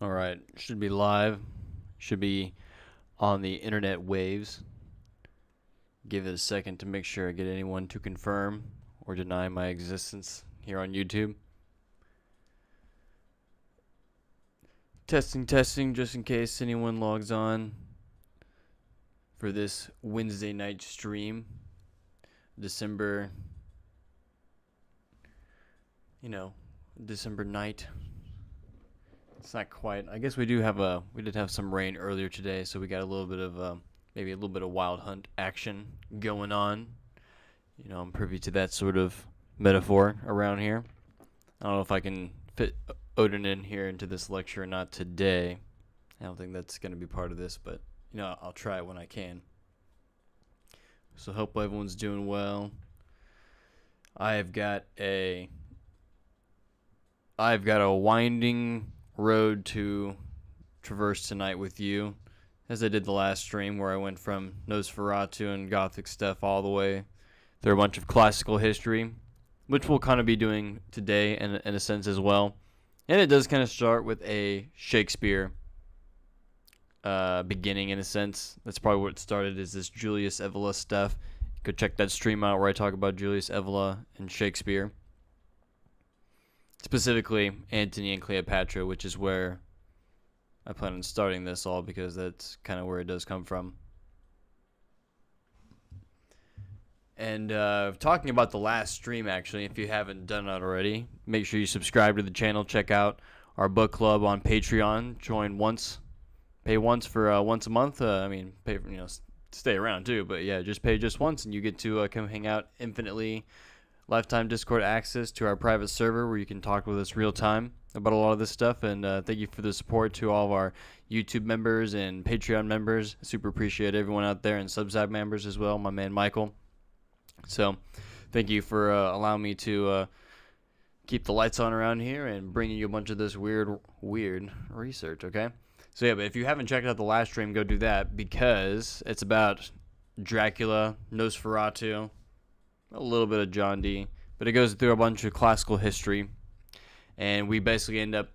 All right, should be live. Should be on the internet waves. Give it a second to make sure I get anyone to confirm or deny my existence here on YouTube. Testing, just in case anyone logs on for this Wednesday night stream. December night. It's not quite. I guess we did have some rain earlier today, so we got a little bit of maybe a little bit of wild hunt action going on. I'm privy to that sort of metaphor around here. I don't know if I can fit Odin in here into this lecture or not today. I don't think that's going to be part of this, but I'll try it when I can. So hope everyone's doing well. I've got a winding road to traverse tonight with you, as I did the last stream where I went from Nosferatu and Gothic stuff all the way through a bunch of classical history, which we'll kind of be doing today in a sense as well. And it does kind of start with a Shakespeare beginning in a sense. That's probably what started, is this Julius Evola stuff. Go check that stream out where I talk about Julius Evola and Shakespeare. Specifically, Antony and Cleopatra, which is where I plan on starting this all, because that's kind of where it does come from. And talking about the last stream, actually, if you haven't done it already, make sure you subscribe to the channel. Check out our book club on Patreon. Join once, pay once for once a month. Pay for, stay around too, but yeah, just pay just once, and you get to come hang out infinitely. Lifetime Discord access to our private server where you can talk with us real time about a lot of this stuff. And thank you for the support to all of our YouTube members and Patreon members. Super appreciate everyone out there, and Substack members as well, my man Michael. So thank you for allowing me to keep the lights on around here and bringing you a bunch of this weird research, okay? So yeah, but if you haven't checked out the last stream, go do that, because it's about Dracula, Nosferatu, a little bit of John Dee, but it goes through a bunch of classical history, and we basically end up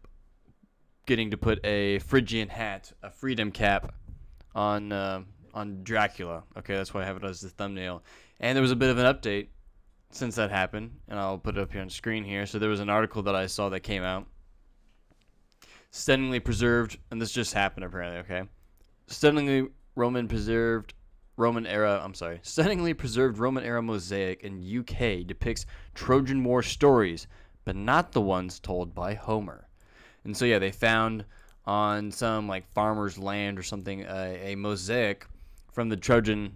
getting to put a Phrygian hat, a freedom cap, on Dracula. Okay, that's why I have it as the thumbnail. And there was a bit of an update since that happened, and I'll put it up here on the screen here. So there was an article that I saw that came out. Stunningly preserved, and this just happened apparently, okay? Stunningly preserved Roman era mosaic in UK depicts Trojan War stories, but not the ones told by Homer. And so yeah, they found on some like farmer's land or something a mosaic from the Trojan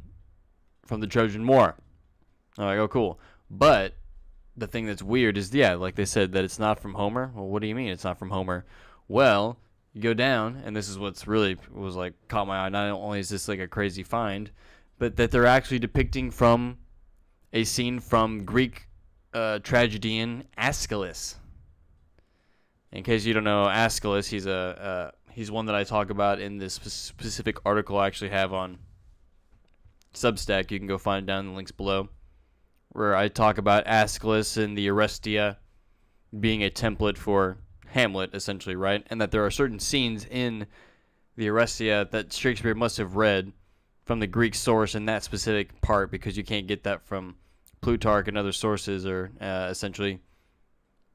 War. I'm like, oh cool. But the thing that's weird is, yeah, like they said, that it's not from Homer. Well, what do you mean it's not from Homer? Well, you go down, and this is what's really was like caught my eye. Not only is this like a crazy find, but that they're actually depicting from a scene from Greek tragedian Aeschylus. In case you don't know Aeschylus, he's one that I talk about in this specific article I actually have on Substack. You can go find it down in the links below, where I talk about Aeschylus and the Orestia being a template for Hamlet, essentially, right? And that there are certain scenes in the Orestia that Shakespeare must have read from the Greek source in that specific part, because you can't get that from Plutarch and other sources, or essentially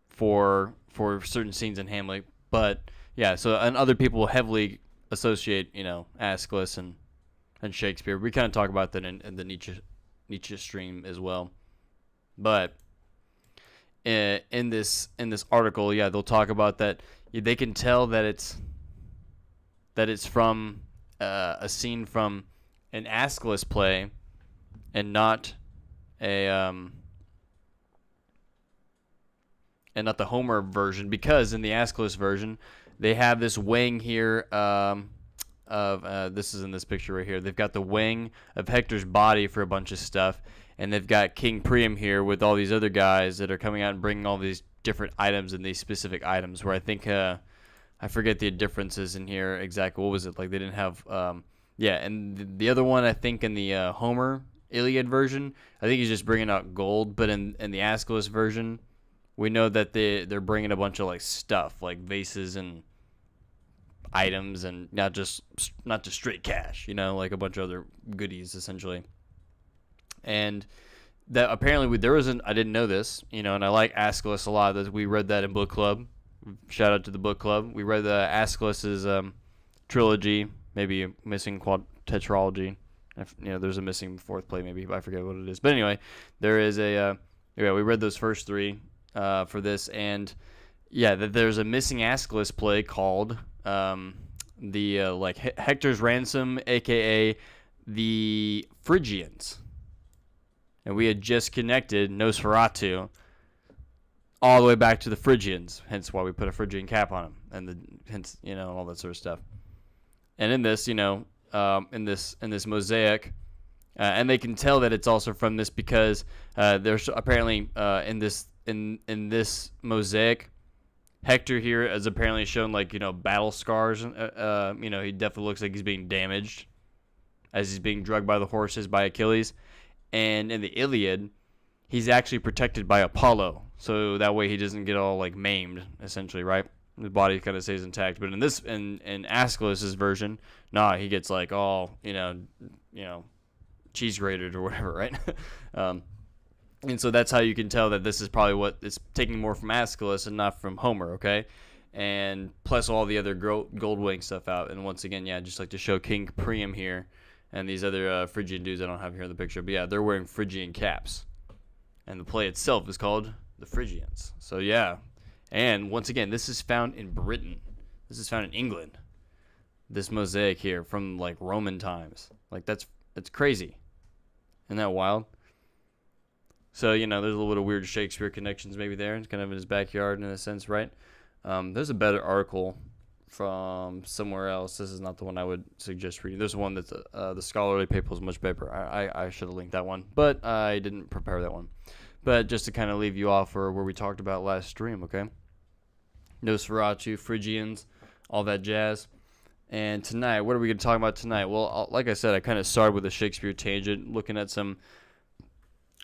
for certain scenes in Hamlet. But yeah, so and other people heavily associate Aeschylus and Shakespeare. We kind of talk about that in the Nietzsche stream as well. But in this article, yeah, they'll talk about that. They can tell that it's from a scene from an Aeschylus play, and not and not the Homer version, because in the Aeschylus version they have this wing here of this is in this picture right here. They've got the wing of Hector's body for a bunch of stuff, and they've got King Priam here with all these other guys that are coming out and bringing all these different items and these specific items, where I think I forget the differences in here exactly. What was it like? They didn't have and the other one, I think in the Homer Iliad version, I think he's just bringing out gold, but in the Aeschylus version, we know that they're bringing a bunch of like stuff, like vases and items and not just straight cash, like a bunch of other goodies essentially. And that apparently there wasn't. I didn't know this, and I like Aeschylus a lot. We read that in book club. Shout out to the book club. We read the Aeschylus's trilogy, maybe a missing tetralogy. There's a missing fourth play, maybe, but I forget what it is. But anyway, there is we read those first three for this, and that there's a missing Aeschylus play called Hector's Ransom, aka the Phrygians. And we had just connected Nosferatu all the way back to the Phrygians, hence why we put a Phrygian cap on him, and hence all that sort of stuff. And in this, in this mosaic, and they can tell that it's also from this because there's apparently in this mosaic, Hector here is apparently shown battle scars. He definitely looks like he's being damaged as he's being drugged by the horses by Achilles. And in the Iliad, he's actually protected by Apollo, so that way he doesn't get all maimed, essentially, right? His body kind of stays intact. But in Aeschylus's version, he gets all cheese grated or whatever, right? And so that's how you can tell that this is probably what it's taking more from Aeschylus and not from Homer, okay? And plus all the other gold wing stuff out. And once again, just like to show King Priam here. And these other Phrygian dudes I don't have here in the picture. But they're wearing Phrygian caps. And the play itself is called The Phrygians. So and once again, this is found in Britain. This is found in England. This mosaic here from Roman times. That's crazy. Isn't that wild? So, there's a little bit of weird Shakespeare connections maybe there. It's kind of in his backyard in a sense, right? There's a better article from somewhere else. This is not the one I would suggest reading. There's one that's the scholarly paper is much better. I should have linked that one, but I didn't prepare that one. But just to kind of leave you off for where we talked about last stream, okay? Nosferatu, Phrygians, all that jazz. And tonight, what are we going to talk about tonight? Well, like I said, I kind of started with a Shakespeare tangent, looking at some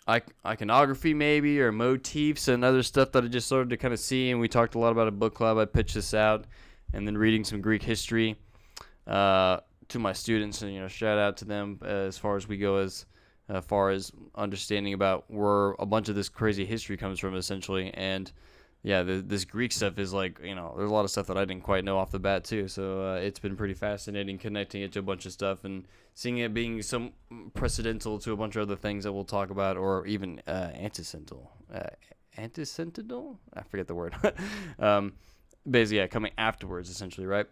iconography maybe, or motifs and other stuff that I just started to kind of see. And we talked a lot about a book club. I pitched this out. And then reading some Greek history to my students, and shout out to them as far as we go, as far as understanding about where a bunch of this crazy history comes from, essentially. And this Greek stuff is there's a lot of stuff that I didn't quite know off the bat too. So it's been pretty fascinating connecting it to a bunch of stuff and seeing it being some precedental to a bunch of other things that we'll talk about, or even antecedent. Antecedent? I forget the word. Basically, coming afterwards, essentially, right?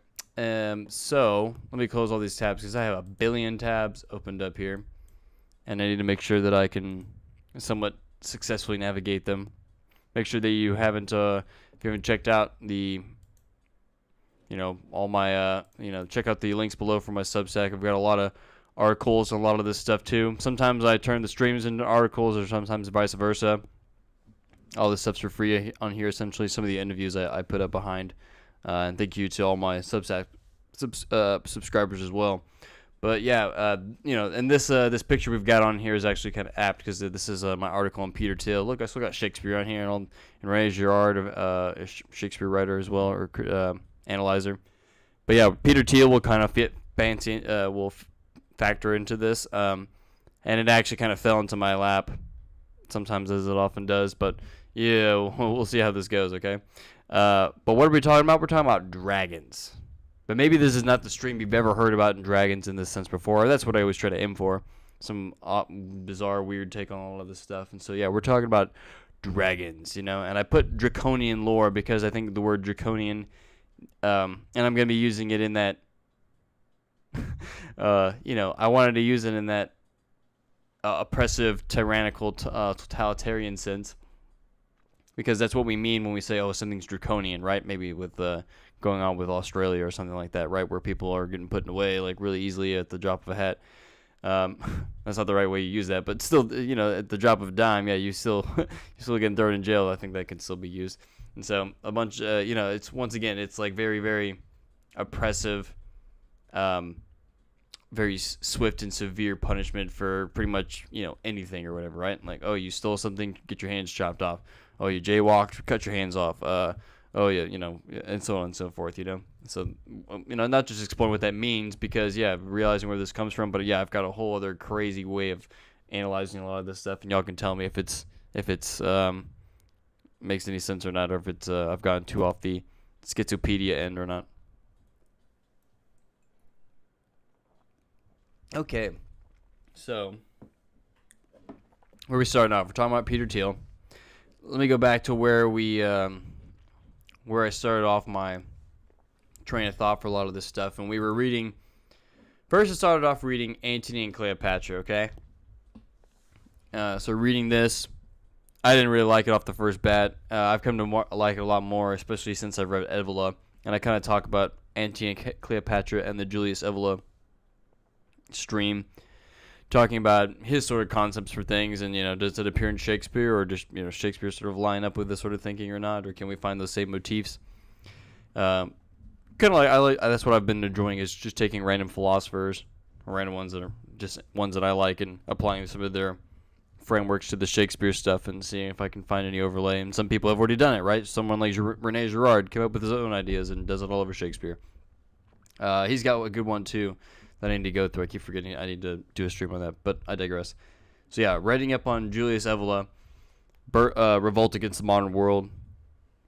So let me close all these tabs because I have a billion tabs opened up here, and I need to make sure that I can somewhat successfully navigate them. Make sure that you haven't, if you haven't checked out the, all my, check out the links below for my Substack. I've got a lot of articles and a lot of this stuff too. Sometimes I turn the streams into articles, or sometimes vice versa. All this stuff's for free on here, essentially. Some of the interviews I put up behind. And thank you to all my Substack subscribers as well. But and this picture we've got on here is actually kind of apt because this is my article on Peter Thiel. Look, I still got Shakespeare on here, and René Girard, a Shakespeare writer as well, or analyzer. But Peter Thiel will kind of factor into this. And it actually kind of fell into my lap, sometimes as it often does. But we'll see how this goes, okay? But what are we talking about? We're talking about dragons. But maybe this is not the stream you've ever heard about in dragons in this sense before. That's what I always try to aim for. Some bizarre, weird take on all of this stuff. And so, we're talking about dragons, And I put draconian lore because I think the word draconian, and I'm going to be using it in that, I wanted to use it in that oppressive, tyrannical, totalitarian sense. Because that's what we mean when we say, something's draconian, right? Maybe with going on with Australia or something like that, right? Where people are getting put away really easily at the drop of a hat. That's not the right way you use that, but still, at the drop of a dime, you still you're getting thrown in jail. I think that can still be used. And so a bunch, it's once again, it's very, very oppressive, very swift and severe punishment for pretty much anything or whatever, right? You stole something, get your hands chopped off. Oh, you jaywalked, cut your hands off. oh yeah, and so on and so forth, So, not just exploring what that means because, yeah, realizing where this comes from, but yeah, I've got a whole other crazy way of analyzing a lot of this stuff, and y'all can tell me if it's makes any sense or not, or if it's I've gotten too off the schizopedia end or not. Okay, so where we starting off? We're talking about Peter Thiel. Let me go back to where I started off my train of thought for a lot of this stuff, and we were reading. First, I started off reading Antony and Cleopatra. Okay, so reading this, I didn't really like it off the first bat. I've come to like it a lot more, especially since I've read Evola, and I kind of talk about Antony and Cleopatra and the Julius Evola stream, talking about his sort of concepts for things, and does it appear in Shakespeare, or just Shakespeare sort of line up with this sort of thinking or not, or can we find those same motifs? Kind of like that's what I've been enjoying, is just taking random philosophers, or random ones that are just ones that I like, and applying some of their frameworks to the Shakespeare stuff and seeing if I can find any overlay. And some people have already done it, right? Someone like Rene Girard came up with his own ideas and does it all over Shakespeare. He's got a good one too that I need to go through. I keep forgetting I need to do a stream on that, but I digress. So yeah, writing up on Julius Evola, Revolt Against the Modern World,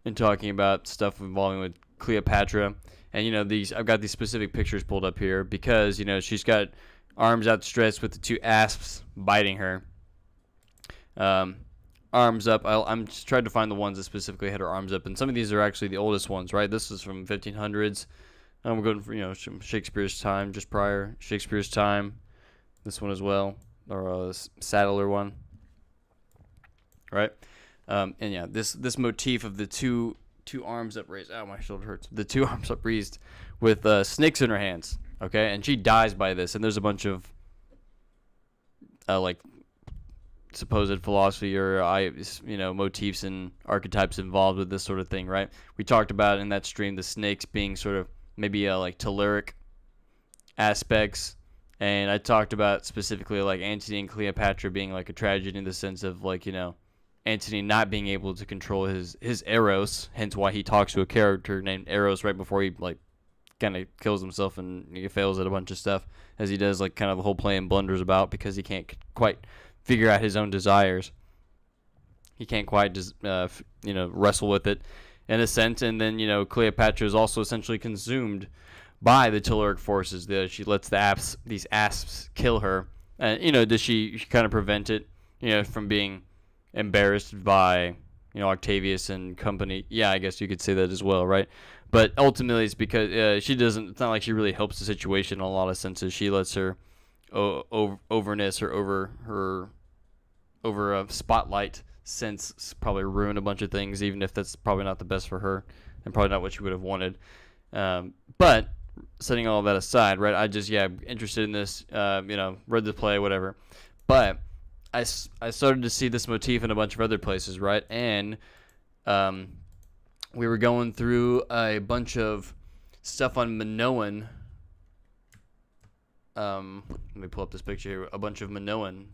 and talking about stuff involving with Cleopatra. And I've got these specific pictures pulled up here because she's got arms outstretched with the two asps biting her. Arms up. I'm just trying to find the ones that specifically had her arms up, and some of these are actually the oldest ones, right? This is from 1500s. I'm going for Shakespeare's time, just prior Shakespeare's time. This one as well, or a Sadler one, right? And yeah, this motif of the two arms upraised. Ow, my shoulder hurts. The two arms upraised with snakes in her hands. Okay, and she dies by this, and there's a bunch of like supposed philosophy or motifs and archetypes involved with this sort of thing, right? We talked about in that stream the snakes being sort of maybe like telluric aspects, and I talked about specifically like Antony and Cleopatra being like a tragedy in the sense of like Antony not being able to control his Eros, hence why he talks to a character named Eros right before he like kind of kills himself and he fails at a bunch of stuff, as he does like kind of the whole play and blunders about because he can't quite figure out his own desires. He can't quite just wrestle with it in a sense. And then Cleopatra is also essentially consumed by the telluric forces. She lets these asps kill her, and does she kind of prevent it from being embarrassed by Octavius and company? Yeah, I guess you could say that as well, right? But ultimately it's because she doesn't, it's not like she really helps the situation in a lot of senses. She lets her overness or over a spotlight sense probably ruin a bunch of things, even if that's probably not the best for her and probably not what she would have wanted. But setting all of that aside, right, I just interested in this, read the play, whatever. But I started to see this motif in a bunch of other places, right? And we were going through a bunch of stuff on Minoan. Let me pull up this picture here. A bunch of Minoan,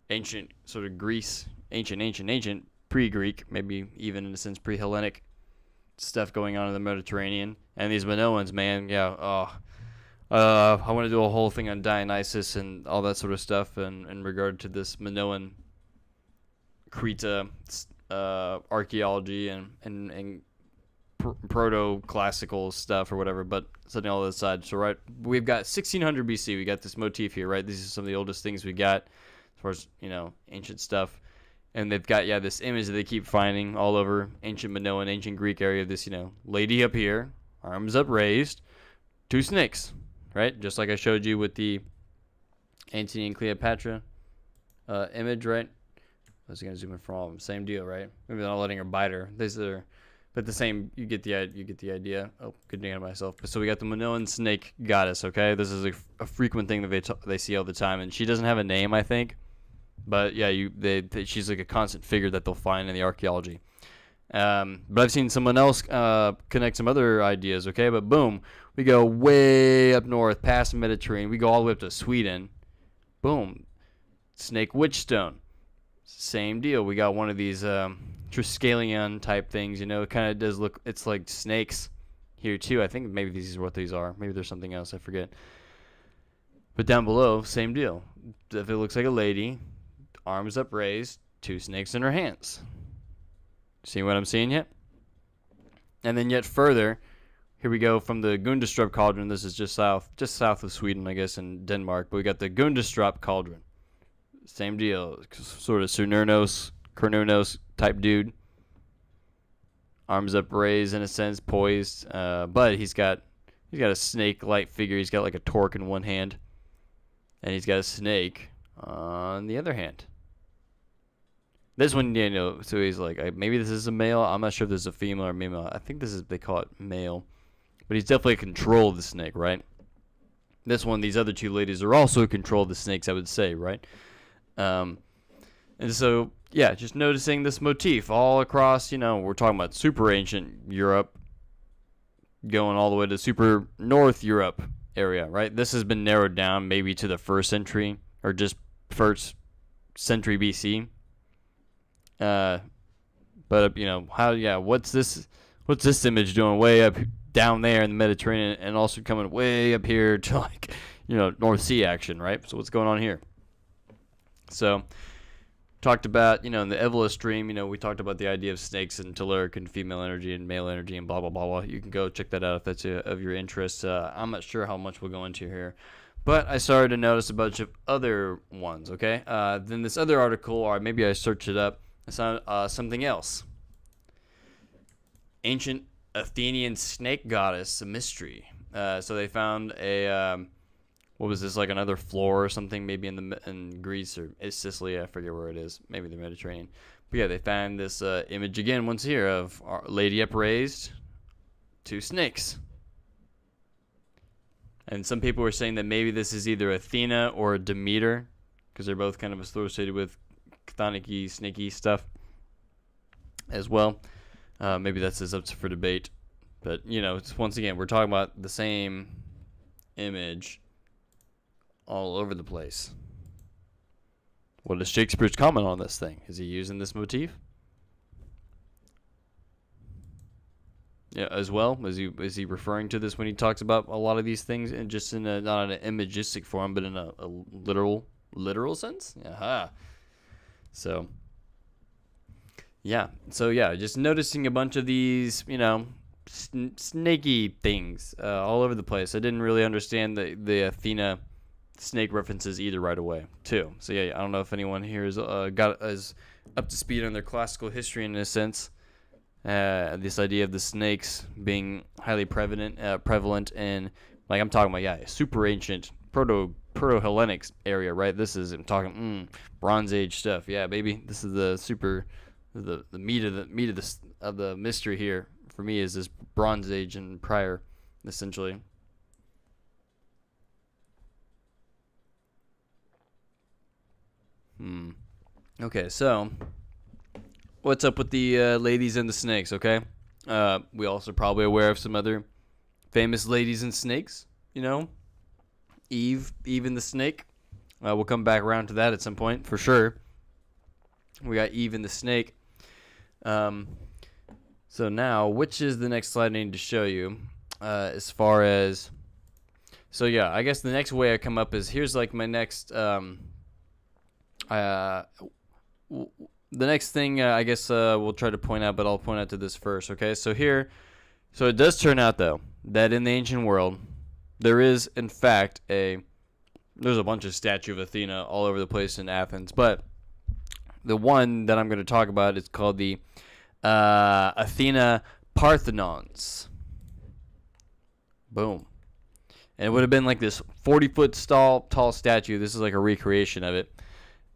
ancient sort of Greece, ancient pre-Greek, maybe even in a sense pre-Hellenic stuff going on in the Mediterranean. And these Minoans, man, I want to do a whole thing on Dionysus and all that sort of stuff in regard to this Minoan Crete archaeology and proto-classical stuff or whatever, but setting all that aside. So, right, we've got 1600 BC. We got this motif here, right? These are some of the oldest things we got as far as, ancient stuff. And they've got, this image that they keep finding all over ancient Minoan, ancient Greek area of this, lady up here, arms upraised, two snakes, right? Just like I showed you with the Antony and Cleopatra image, right? I was going to zoom in from all of them. Same deal, right? Maybe they're not letting her bite her. These are, but the same. You get the idea. Oh, good name of myself. So we got the Minoan snake goddess. Okay, this is a frequent thing that they see all the time, and she doesn't have a name, I think. But yeah, she's like a constant figure that they'll find in the archaeology. But I've seen someone else connect some other ideas. Okay, but boom, we go way up north past the Mediterranean. We go all the way up to Sweden. Boom, snake witch stone. Same deal. We got one of these Triskelion type things. You know, it kind of does look. It's like snakes here too. I think maybe these are what these are. Maybe there's something else. I forget. But down below, same deal. If it looks like a lady, arms upraised, 2 snakes in her hands. See what I'm seeing yet? And then yet further, here we go from the Gundestrup cauldron. This is just south of Sweden, I guess, in Denmark. But we got the Gundestrup cauldron. Same deal, sort of Cernunnos type dude. Arms upraised in a sense, poised. But he's got a snake-like figure. He's got like a torque in one hand, and he's got a snake on the other hand. This one, you know, so he's like, maybe this is a male. I'm not sure if this is a female or female. I think they call it male. But he's definitely in control of the snake, right? This one, these other 2 ladies are also in control of the snakes, I would say, right? And so, yeah, just noticing this motif all across, you know, we're talking about super ancient Europe, going all the way to super North Europe area, right? This has been narrowed down maybe to the 1st century, or just 1st century BC. But you know what's this image doing way up down there in the Mediterranean, and also coming way up here to, like, you know, North Sea action, right? So what's going on here? So talked about, you know, in the Evolus stream, you know, we talked about the idea of snakes and telluric and female energy and male energy and blah blah blah blah. You can go check that out if that's of your interest. I'm not sure how much we'll go into here, but I started to notice a bunch of other ones. Okay, then this other article, or maybe I searched it up. I saw something else. Ancient Athenian snake goddess, a mystery. So they found a what was this, like another floor or something, maybe in Greece or Sicily, I forget where it is, maybe the Mediterranean. But yeah, they found this image again once here of Our Lady upraised, 2 snakes. And some people were saying that maybe this is either Athena or Demeter, because they're both kind of associated with chthonic-y, snaky stuff as well. Maybe that's just up for debate. But, you know, it's, once again, we're talking about the same image all over the place. What is Shakespeare's comment on this thing? Is he using this motif? Yeah, as well? Is he referring to this when he talks about a lot of these things, and just in a, not in an imagistic form, but in a literal sense? Aha. So yeah, just noticing a bunch of these, you know, snaky things all over the place. I didn't really understand the Athena snake references either right away too. So yeah, I don't know if anyone here is got as up to speed on their classical history in a sense. This idea of the snakes being highly prevalent in, like, I'm talking about, super ancient proto-Hellenic area, right? This is, I'm talking Bronze Age stuff. Yeah, baby, this is the meat of the mystery here for me, is this Bronze Age and prior, essentially. Okay, so what's up with the ladies and the snakes? Okay, we also probably aware of some other famous ladies and snakes. You know, Eve and the snake. We'll come back around to that at some point for sure. We got Eve and the snake. So now, which is the next slide I need to show you? As far as, so yeah, I guess the next way I come up is, here's like my next the next thing I guess we'll try to point out, but I'll point out to this first, okay? So it does turn out, though, that in the ancient world, there is, in fact, there's a bunch of statue of Athena all over the place in Athens, but the one that I'm going to talk about is called the Athena Parthenons. Boom. And it would have been like this 40-foot tall statue. This is like a recreation of it.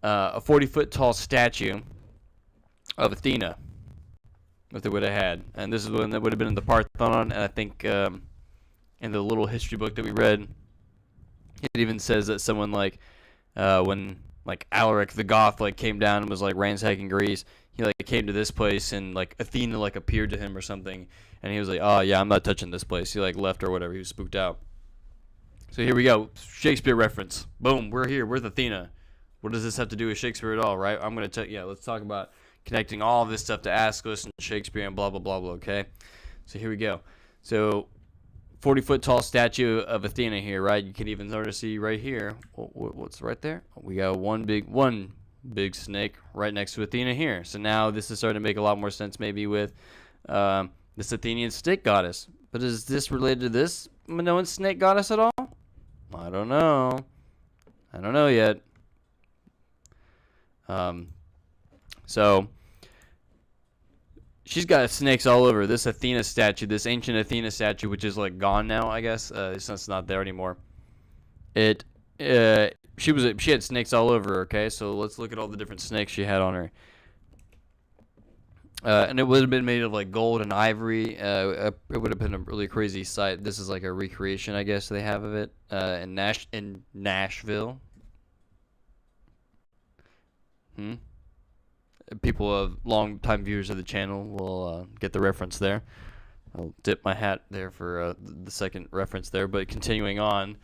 A 40-foot tall statue of Athena, if they would have had. And this is one that would have been in the Parthenon. And I think in the little history book that we read, it even says that someone like when like Alaric the Goth like came down and was like ransacking Greece, he like came to this place and like Athena like appeared to him or something, and he was like, oh yeah, I'm not touching this place. He like left or whatever. He was spooked out. So here we go, Shakespeare reference. Boom, we're here with Athena. What does this have to do with Shakespeare at all, right? I'm gonna let's talk about connecting all of this stuff to Aeschylus and Shakespeare and blah, blah, blah, blah, okay? So here we go. So 40-foot tall statue of Athena here, right? You can even sort of see right here. What's right there? We got one big snake right next to Athena here. So now this is starting to make a lot more sense maybe with this Athenian snake goddess. But is this related to this Minoan snake goddess at all? I don't know. I don't know yet. So she's got snakes all over this Athena statue, this ancient Athena statue, which is like gone now, I guess. It's not there anymore. She had snakes all over her, okay? So let's look at all the different snakes she had on her. And it would have been made of like gold and ivory. It would have been a really crazy sight. This is like a recreation, I guess they have of it in Nashville. People, long-time viewers of the channel, will get the reference there. I'll dip my hat there for the second reference there. But continuing on,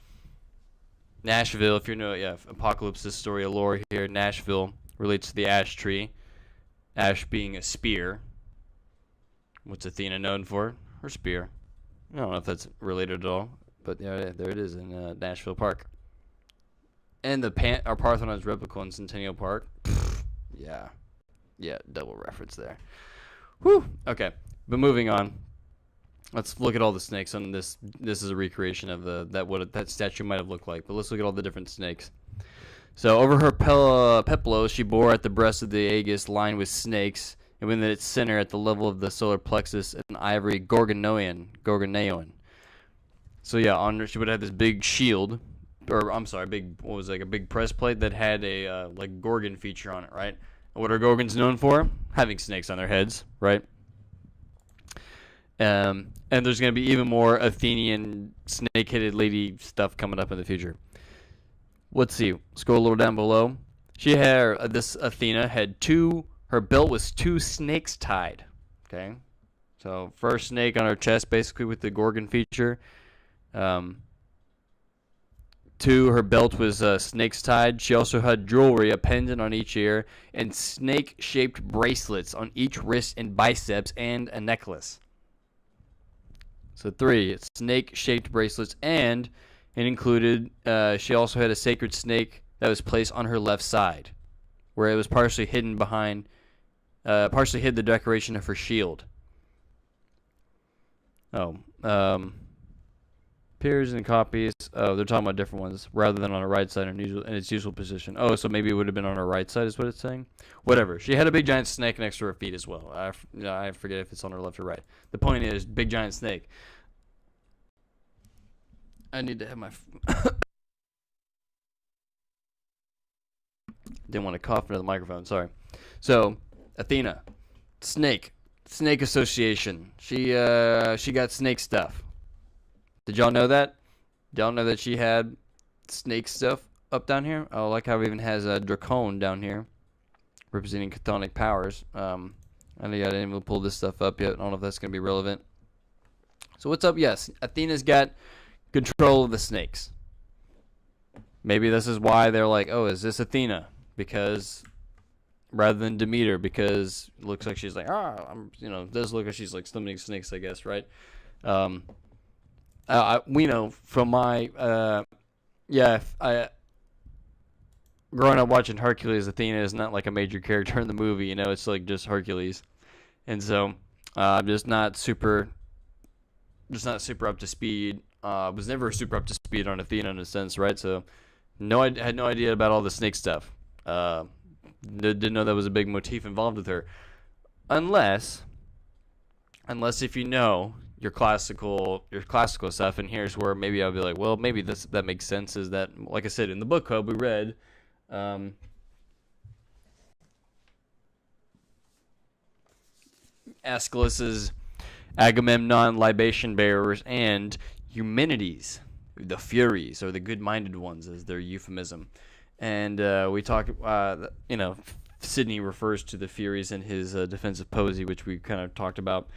Nashville, if you know, Apocalypse's story of lore here, Nashville relates to the ash tree. Ash being a spear. What's Athena known for? Her spear. I don't know if that's related at all, but yeah, there it is in Nashville Park. And our Parthenon's replica in Centennial Park. Yeah, double reference there. Whew. Okay, but moving on. Let's look at all the snakes on this. This is a recreation of what that statue might have looked like. But let's look at all the different snakes. So over her peplos, she bore at the breast of the Aegis lined with snakes, and within its center, at the level of the solar plexus, an ivory gorgoneon. So yeah, on her, she would have this big shield, or I'm sorry, a big press plate that had a like gorgon feature on it, right? And what are gorgons known for? Having snakes on their heads, right? And there's going to be even more Athenian snake-headed lady stuff coming up in the future. Let's see. Scroll a little down below. She had this Athena had her belt was 2 snakes tied. Okay, so first snake on her chest, basically with the gorgon feature. 2, her belt was snakes tied. She also had jewelry, a pendant on each ear, and snake-shaped bracelets on each wrist and biceps, and a necklace. So 3, snake-shaped bracelets, and it included, she also had a sacred snake that was placed on her left side, where it was partially hidden behind, partially hid the decoration of her shield. Appears in copies. Oh, they're talking about different ones, rather than on her right side in its usual position. Oh, so maybe it would have been on her right side is what it's saying? Whatever. She had a big giant snake next to her feet as well. I forget if it's on her left or right. The point is, big giant snake. I need to have my... Didn't want to cough into the microphone, sorry. So, Athena. Snake association. She got snake stuff. Did y'all know that? Did y'all know that she had snake stuff up down here? I like how it even has a Dracon down here, representing chthonic powers. I know I didn't even pull this stuff up yet. I don't know if that's going to be relevant. So what's up? Yes, Athena's got control of the snakes. Maybe this is why they're like, oh, is this Athena? Because rather than Demeter, because it looks like she's like, it does look like she's like summoning snakes, I guess, right? We know from my, growing up watching Hercules, Athena is not like a major character in the movie, it's like just Hercules. And so, I'm just not super up to speed. Was never super up to speed on Athena in a sense, right? So, I had no idea about all the snake stuff. Didn't know that was a big motif involved with her. Unless if you know your classical stuff, and here's where maybe I'll be like, well, maybe that makes sense, is that, like I said, in the book club we read Aeschylus's Agamemnon libation bearers and Eumenides, the Furies, or the good-minded ones as their euphemism. And we talk, Sidney refers to the Furies in his defensive poesy, which we kind of talked about.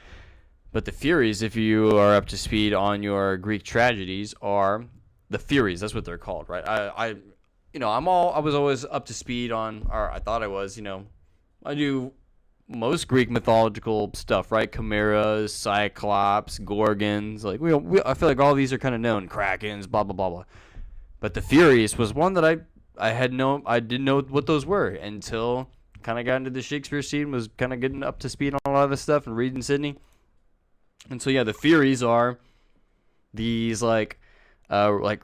But the Furies, if you are up to speed on your Greek tragedies, are the Furies. That's what they're called, right? I was always up to speed on, or I thought I was, I do most Greek mythological stuff, right? Chimeras, Cyclops, Gorgons. Like I feel like all these are kind of known. Krakens, blah blah blah blah. But the Furies was one that I didn't know what those were until kind of got into the Shakespeare scene, was kind of getting up to speed on a lot of this stuff and reading Sydney. And so yeah, the Furies are these like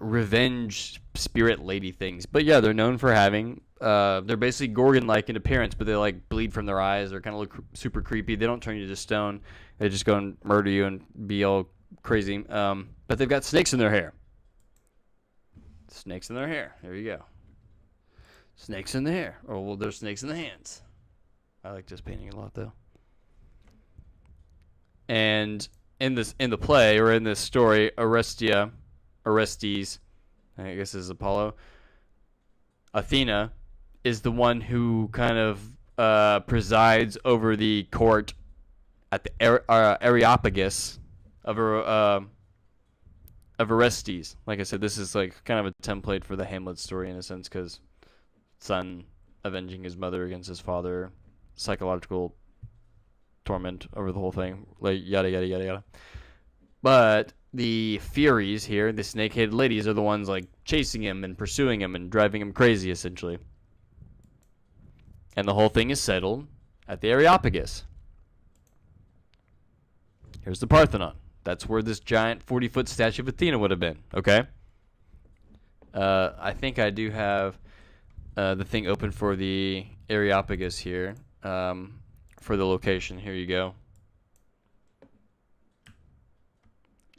revenge spirit lady things. But yeah, they're known for having they're basically Gorgon-like in appearance, but they like bleed from their eyes. They're kind of look super creepy. They don't turn you to stone. They just go and murder you and be all crazy. But they've got snakes in their hair. Snakes in their hair. There you go. Snakes in the hair. Oh, well, there's snakes in the hands. I like this painting a lot, though. And in the play, or in this story, Orestes, I guess this is Apollo, Athena is the one who kind of presides over the court at the Areopagus of Orestes. Like I said, this is like kind of a template for the Hamlet story in a sense, because son avenging his mother against his father, psychological torment over the whole thing, like yada yada yada yada. But the Furies here, the snake-headed ladies, are the ones like chasing him and pursuing him and driving him crazy, essentially. And the whole thing is settled at the Areopagus. Here's the Parthenon. That's where this giant 40-foot statue of Athena would have been, okay? I think I do have the thing open for the Areopagus here, for the location. Here you go.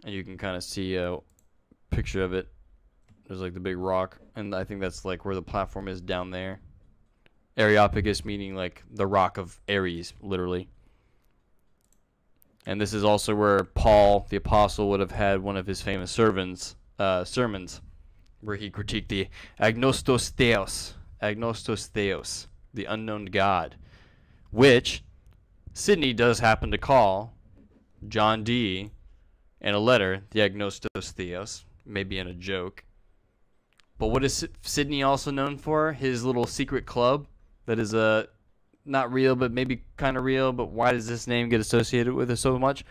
And you can kind of see a picture of it. There's like the big rock, and I think that's like where the platform is down there. Areopagus meaning like the rock of Ares, literally. And this is also where Paul, the apostle, would have had one of his famous sermons, where he critiqued the agnostos theos, the unknown God, which Sidney does happen to call John Dee in a letter the agnostos theos, maybe in a joke. But what is Sidney also known for? His little secret club that is not real, but maybe kind of real. But why does this name get associated with it so much?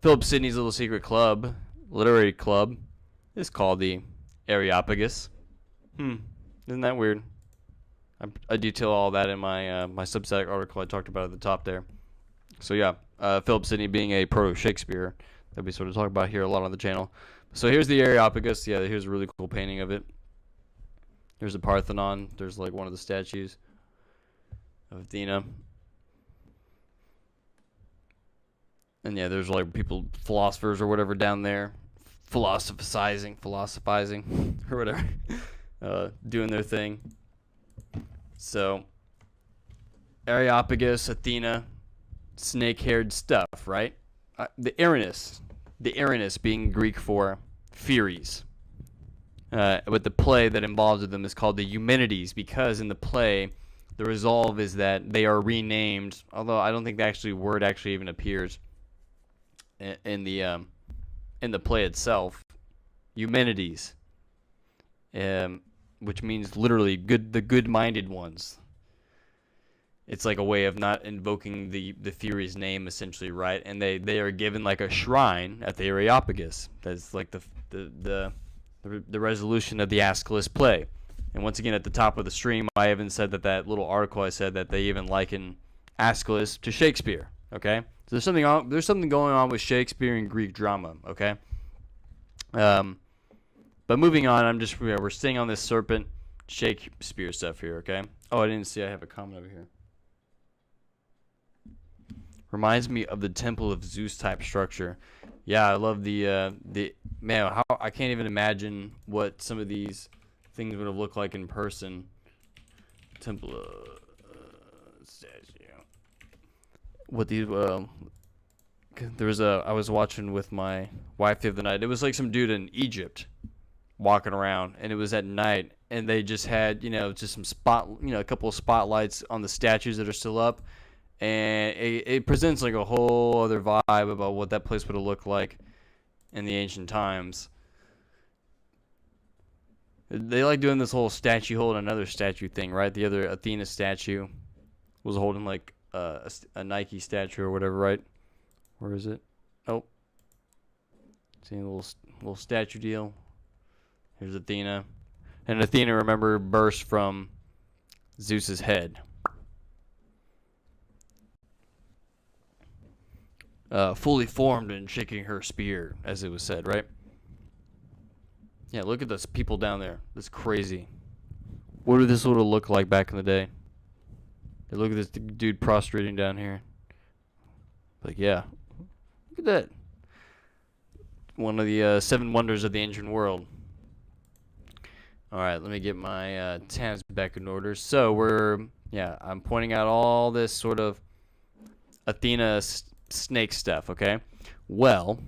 Philip Sidney's little secret club, literary club, is called the Areopagus. Isn't that weird? I detail all that in my my Substack article I talked about at the top there. So yeah, Philip Sidney being a proto-Shakespeare that we sort of talk about here a lot on the channel. So here's the Areopagus. Yeah, here's a really cool painting of it. There's the Parthenon. There's like one of the statues of Athena. And yeah, there's like people, philosophers or whatever down there, philosophizing or whatever, doing their thing. So Areopagus, Athena, snake-haired stuff, right? The Erinus being Greek for Furies. But the play that involves them is called the Eumenides, because in the play, the resolve is that they are renamed, although I don't think the word actually even appears in the play itself. Eumenides, which means literally the good-minded ones. It's like a way of not invoking the Furies' name, essentially, right? And they are given like a shrine at the Areopagus. That's like the resolution of the Aeschylus play. And once again, at the top of the stream, I even said that little article I said that they even liken Aeschylus to Shakespeare. Okay, so there's something going on with Shakespeare and Greek drama. Okay, but moving on, we're staying on this serpent Shakespeare stuff here. Okay. Oh, I didn't see. I have a comment over here. Reminds me of the Temple of Zeus type structure. Yeah, I love the man. How I can't even imagine what some of these things would have looked like in person. Temple statue. What these there was I was watching with my wife the other night. It was like some dude in Egypt walking around, and it was at night, and they just had just some a couple of spotlights on the statues that are still up. And it presents like a whole other vibe about what that place would have looked like in the ancient times. They like doing this whole statue holding another statue thing, right? The other Athena statue was holding like a Nike statue or whatever, right? Where is it? Oh, see a little statue deal. Here's Athena, and Athena, remember, burst from Zeus's head. Fully formed and shaking her spear, as it was said, right? Yeah, look at those people down there. That's crazy. What would this would have looked like back in the day? Hey, look at this dude prostrating down here. Like, yeah. Look at that. One of the 7 wonders of the ancient world. Alright, let me get my tabs back in order. So, I'm pointing out all this sort of Athena snake stuff, okay? Well,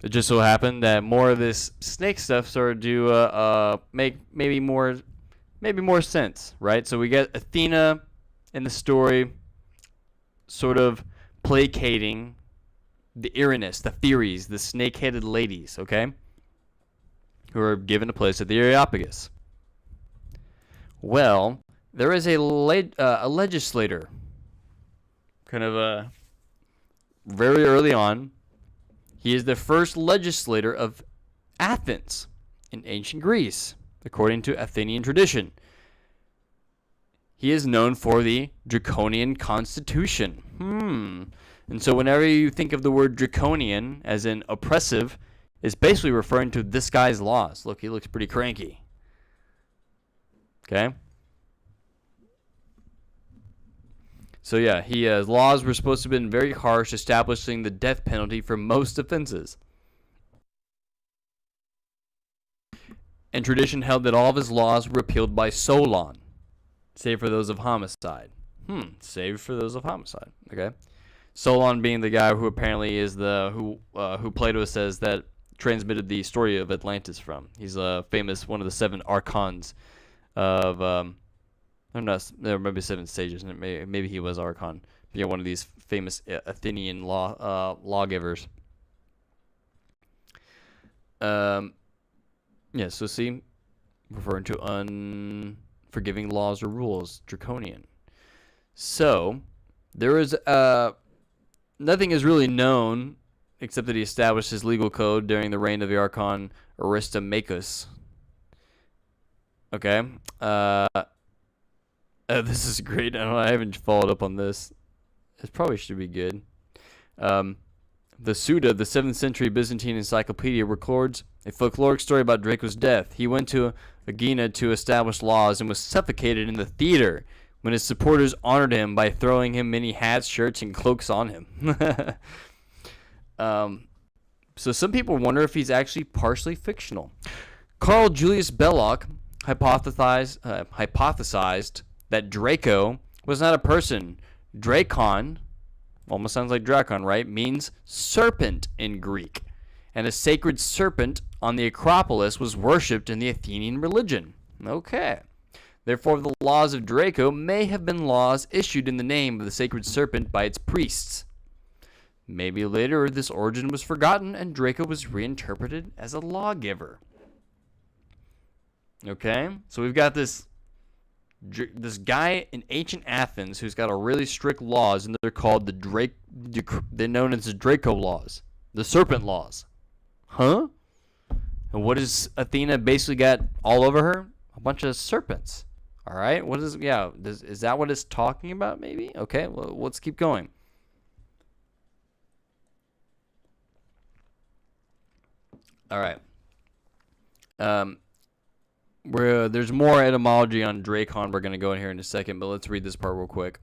it just so happened that more of this snake stuff started to make maybe more sense, right? So we get Athena in the story sort of placating the Erinis, the Theres, the snake-headed ladies, okay? Who are given a place at the Areopagus. Well, there is a legislator, kind of very early on. He is the first legislator of Athens in ancient Greece, according to Athenian tradition. He is known for the Draconian Constitution. And so whenever you think of the word draconian, as in oppressive, it's basically referring to this guy's laws. Look, he looks pretty cranky. Okay? So yeah, his laws were supposed to have been very harsh, establishing the death penalty for most offenses. And tradition held that all of his laws were repealed by Solon, save for those of homicide. Save for those of homicide. Okay. Solon being the guy who apparently is who Plato says that transmitted the story of Atlantis from. He's famous, one of the 7 archons of I'm not. There may be 7 sages, and maybe he was archon. But yeah, one of these famous Athenian lawgivers. Yeah. So see, referring to unforgiving laws or rules, draconian. So there is nothing is really known except that he established his legal code during the reign of the archon Aristomachus. Okay. This is great. I haven't followed up on this. It probably should be good. The Suda, the 7th century Byzantine encyclopedia, records a folkloric story about Draco's death. He went to Aegina to establish laws and was suffocated in the theater when his supporters honored him by throwing him many hats, shirts, and cloaks on him. So some people wonder if he's actually partially fictional. Carl Julius Belloc hypothesized that Draco was not a person. Dracon, almost sounds like Dracon, right? Means serpent in Greek. And a sacred serpent on the Acropolis was worshipped in the Athenian religion. Okay. Therefore, the laws of Draco may have been laws issued in the name of the sacred serpent by its priests. Maybe later this origin was forgotten and Draco was reinterpreted as a lawgiver. Okay? So we've got this guy in ancient Athens who's got a really strict laws, and they're called they're known as the Draco laws, the serpent laws. Huh? And what is Athena basically got all over her? A bunch of serpents. All right. What is? Yeah. Is that what it's talking about? Maybe. Okay. Well, let's keep going. All right. There's more etymology on Dracon. We're going to go in here in a second, but let's read this part real quick.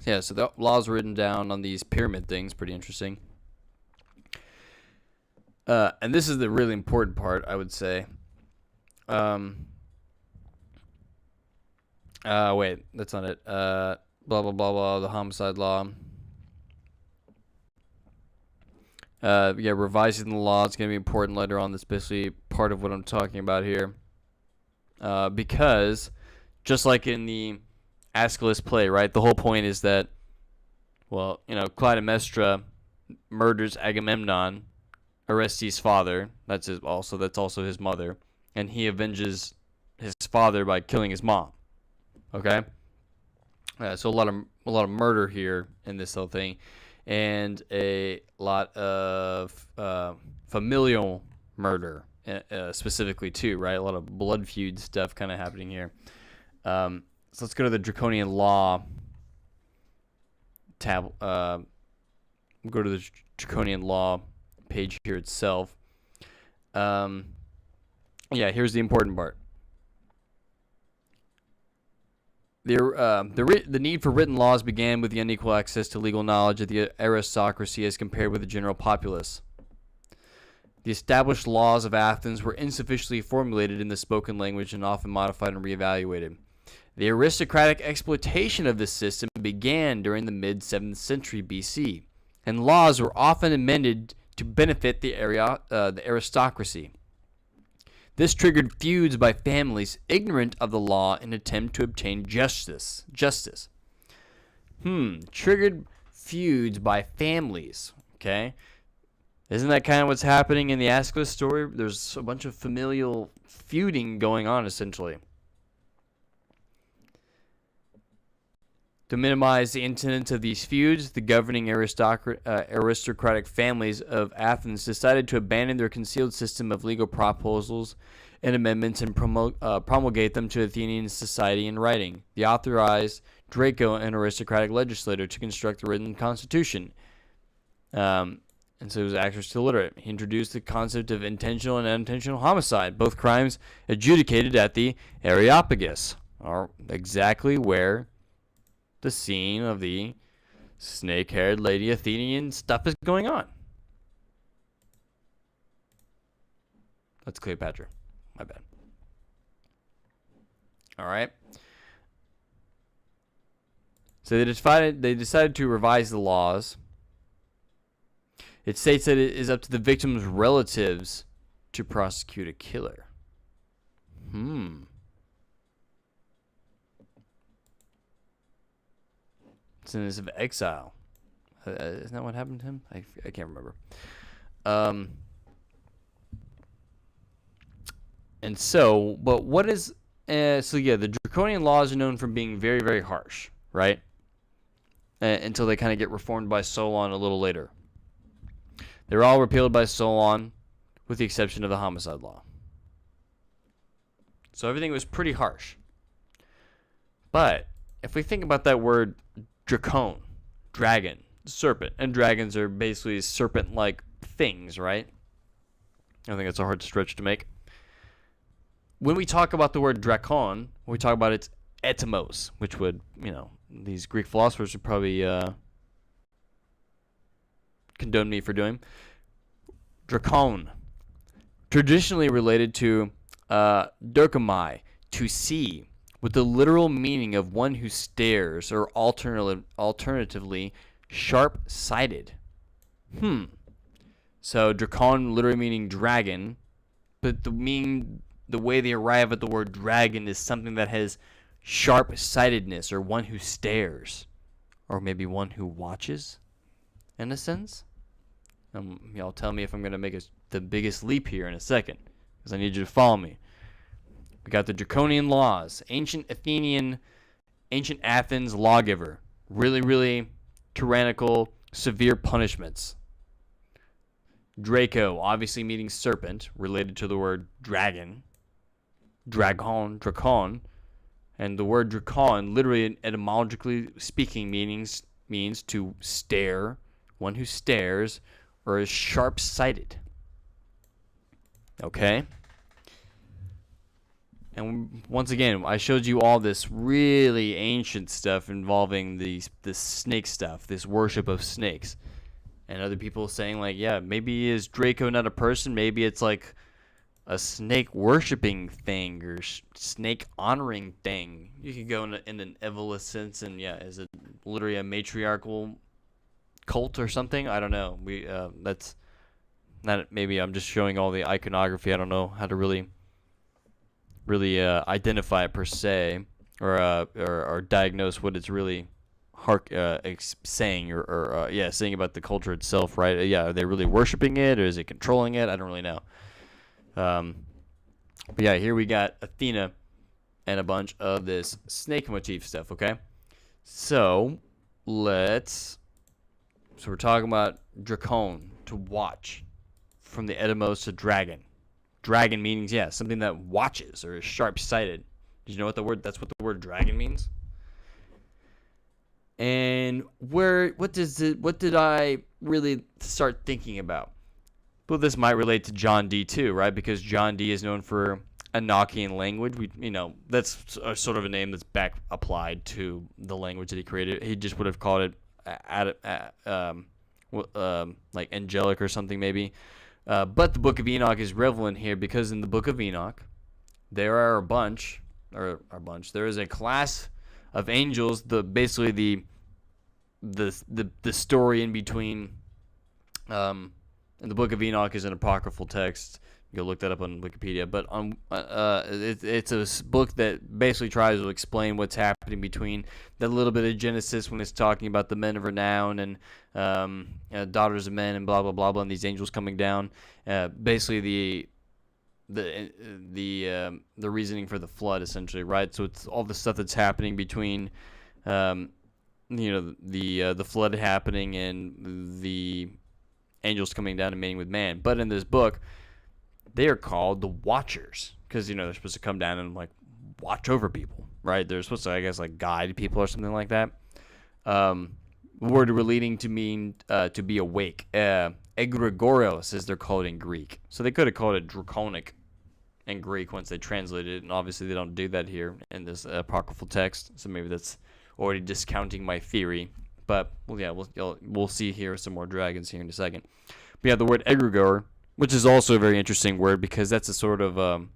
Yeah, so the laws written down on these pyramid things, pretty interesting. And this is the really important part, I would say. Wait, that's not it. Blah, blah, blah, blah, the homicide law. Revising the law is going to be important later on. That's basically part of what I'm talking about here. Because just like in the Aeschylus play, right, the whole point is that, well, Clytemnestra murders Agamemnon, Orestes' father. That's also his mother, and he avenges his father by killing his mom. Okay, so a murder here in this whole thing, and a lot of familial murder specifically too, right? A lot of blood feud stuff kind of happening here. So let's go to the Draconian Law tab. Go to the Draconian Law page here itself. Yeah, here's the important part. The need for written laws began with the unequal access to legal knowledge of the aristocracy as compared with the general populace. The established laws of Athens were insufficiently formulated in the spoken language and often modified and reevaluated. The aristocratic exploitation of this system began during the mid-7th century BC, and laws were often amended to benefit the aristocracy. This triggered feuds by families ignorant of the law in an attempt to obtain justice. Triggered feuds by families. Okay. Isn't that kind of what's happening in the Aeschylus story? There's a bunch of familial feuding going on, essentially. To minimize the incidence of these feuds, the governing aristocratic families of Athens decided to abandon their concealed system of legal proposals and amendments and promulgate them to Athenian society in writing. They authorized Draco, an aristocratic legislator, to construct a written constitution. And so he was access to illiterate. He introduced the concept of intentional and unintentional homicide, both crimes adjudicated at the Areopagus, or exactly where the scene of the snake-haired lady Athenian stuff is going on. That's Cleopatra. My bad. All right. So they decided to revise the laws. It states that it is up to the victim's relatives to prosecute a killer. Sentence of exile. Isn't that what happened to him? I can't remember. And so, but what is... so yeah, the Draconian laws are known for being very, very harsh, right? Until they kind of get reformed by Solon a little later. They're all repealed by Solon, with the exception of the homicide law. So everything was pretty harsh. But if we think about that word dracon, dragon, serpent, and dragons are basically serpent-like things, right? I think that's a hard stretch to make. When we talk about the word dracon, we talk about its etymos, which would, these Greek philosophers would probably condone me for doing. Dracon, traditionally related to derkamai, to see, with the literal meaning of one who stares, or alternatively, sharp-sighted. So dracon literally meaning dragon, but the way they arrive at the word dragon is something that has sharp-sightedness, or one who stares, or maybe one who watches, in a sense. Y'all tell me if I'm going to make the biggest leap here in a second, because I need you to follow me. We got the Draconian laws, ancient Athens lawgiver, really, really tyrannical, severe punishments. Draco, obviously meaning serpent, related to the word dragon. Dracon, and the word dracon, literally etymologically speaking, means to stare, one who stares, or is sharp-sighted. Okay? And once again, I showed you all this really ancient stuff involving this snake stuff, this worship of snakes. And other people saying, like, yeah, maybe is Draco not a person? Maybe it's like a snake worshipping thing or snake honoring thing. You could go in an evolus sense, and yeah, is it literally a matriarchal cult or something? I don't know. That's not, maybe I'm just showing all the iconography. I don't know how to really identify it per se, or diagnose what it's really saying, or saying about the culture itself, right? Are they really worshiping it, or is it controlling it? I don't really know. But yeah, here we got Athena and a bunch of this snake motif stuff, okay? So So we're talking about Dracon, to watch, from the etymos to dragon. Dragon means, something that watches or is sharp-sighted. Did you know that's what the word dragon means? And what did I really start thinking about? Well, this might relate to John Dee too, right? Because John Dee is known for Enochian language. That's a sort of a name that's back applied to the language that he created. He just would have called it like angelic or something maybe. But the Book of Enoch is relevant here because in the Book of Enoch, there are there is a class of angels. Basically the story in between. And the Book of Enoch is an apocryphal text. You can look that up on Wikipedia. But it's a book that basically tries to explain what's happening between that little bit of Genesis when it's talking about the men of renown and daughters of men and blah blah blah blah, and these angels coming down. Basically the reasoning for the flood, essentially, right? So it's all the stuff that's happening between the flood happening and the angels coming down and mating with man. But in this book, they are called the Watchers because they're supposed to come down and like watch over people, right? They're supposed to, I guess, like guide people or something like that. Word relating to mean to be awake. Egregoros, as they're called in Greek. So they could have called it draconic in Greek once they translated it, and obviously they don't do that here in this apocryphal text. So maybe that's already discounting my theory. But we'll see here some more dragons here in a second. But the word egregor, which is also a very interesting word because that's a sort of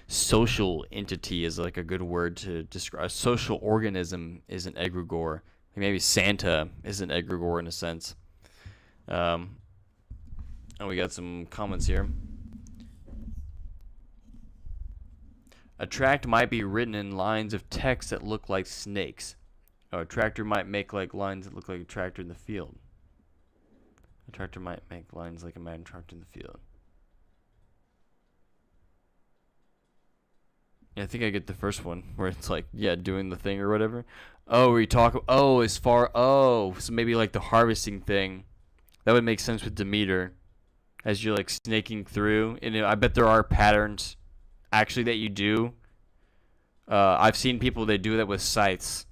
social entity, is like a good word to describe. A social organism is an egregor. Maybe Santa is an egregor in a sense. And we got some comments here. A tract might be written in lines of text that look like snakes. A tractor might make like lines that look like a tractor in the field. A tractor might make lines like a man tractor in the field. Yeah, I think I get the first one where it's like, doing the thing or whatever. So maybe like the harvesting thing. That would make sense with Demeter as you're like snaking through. And I bet there are patterns actually that you do. I've seen people that do that with scythes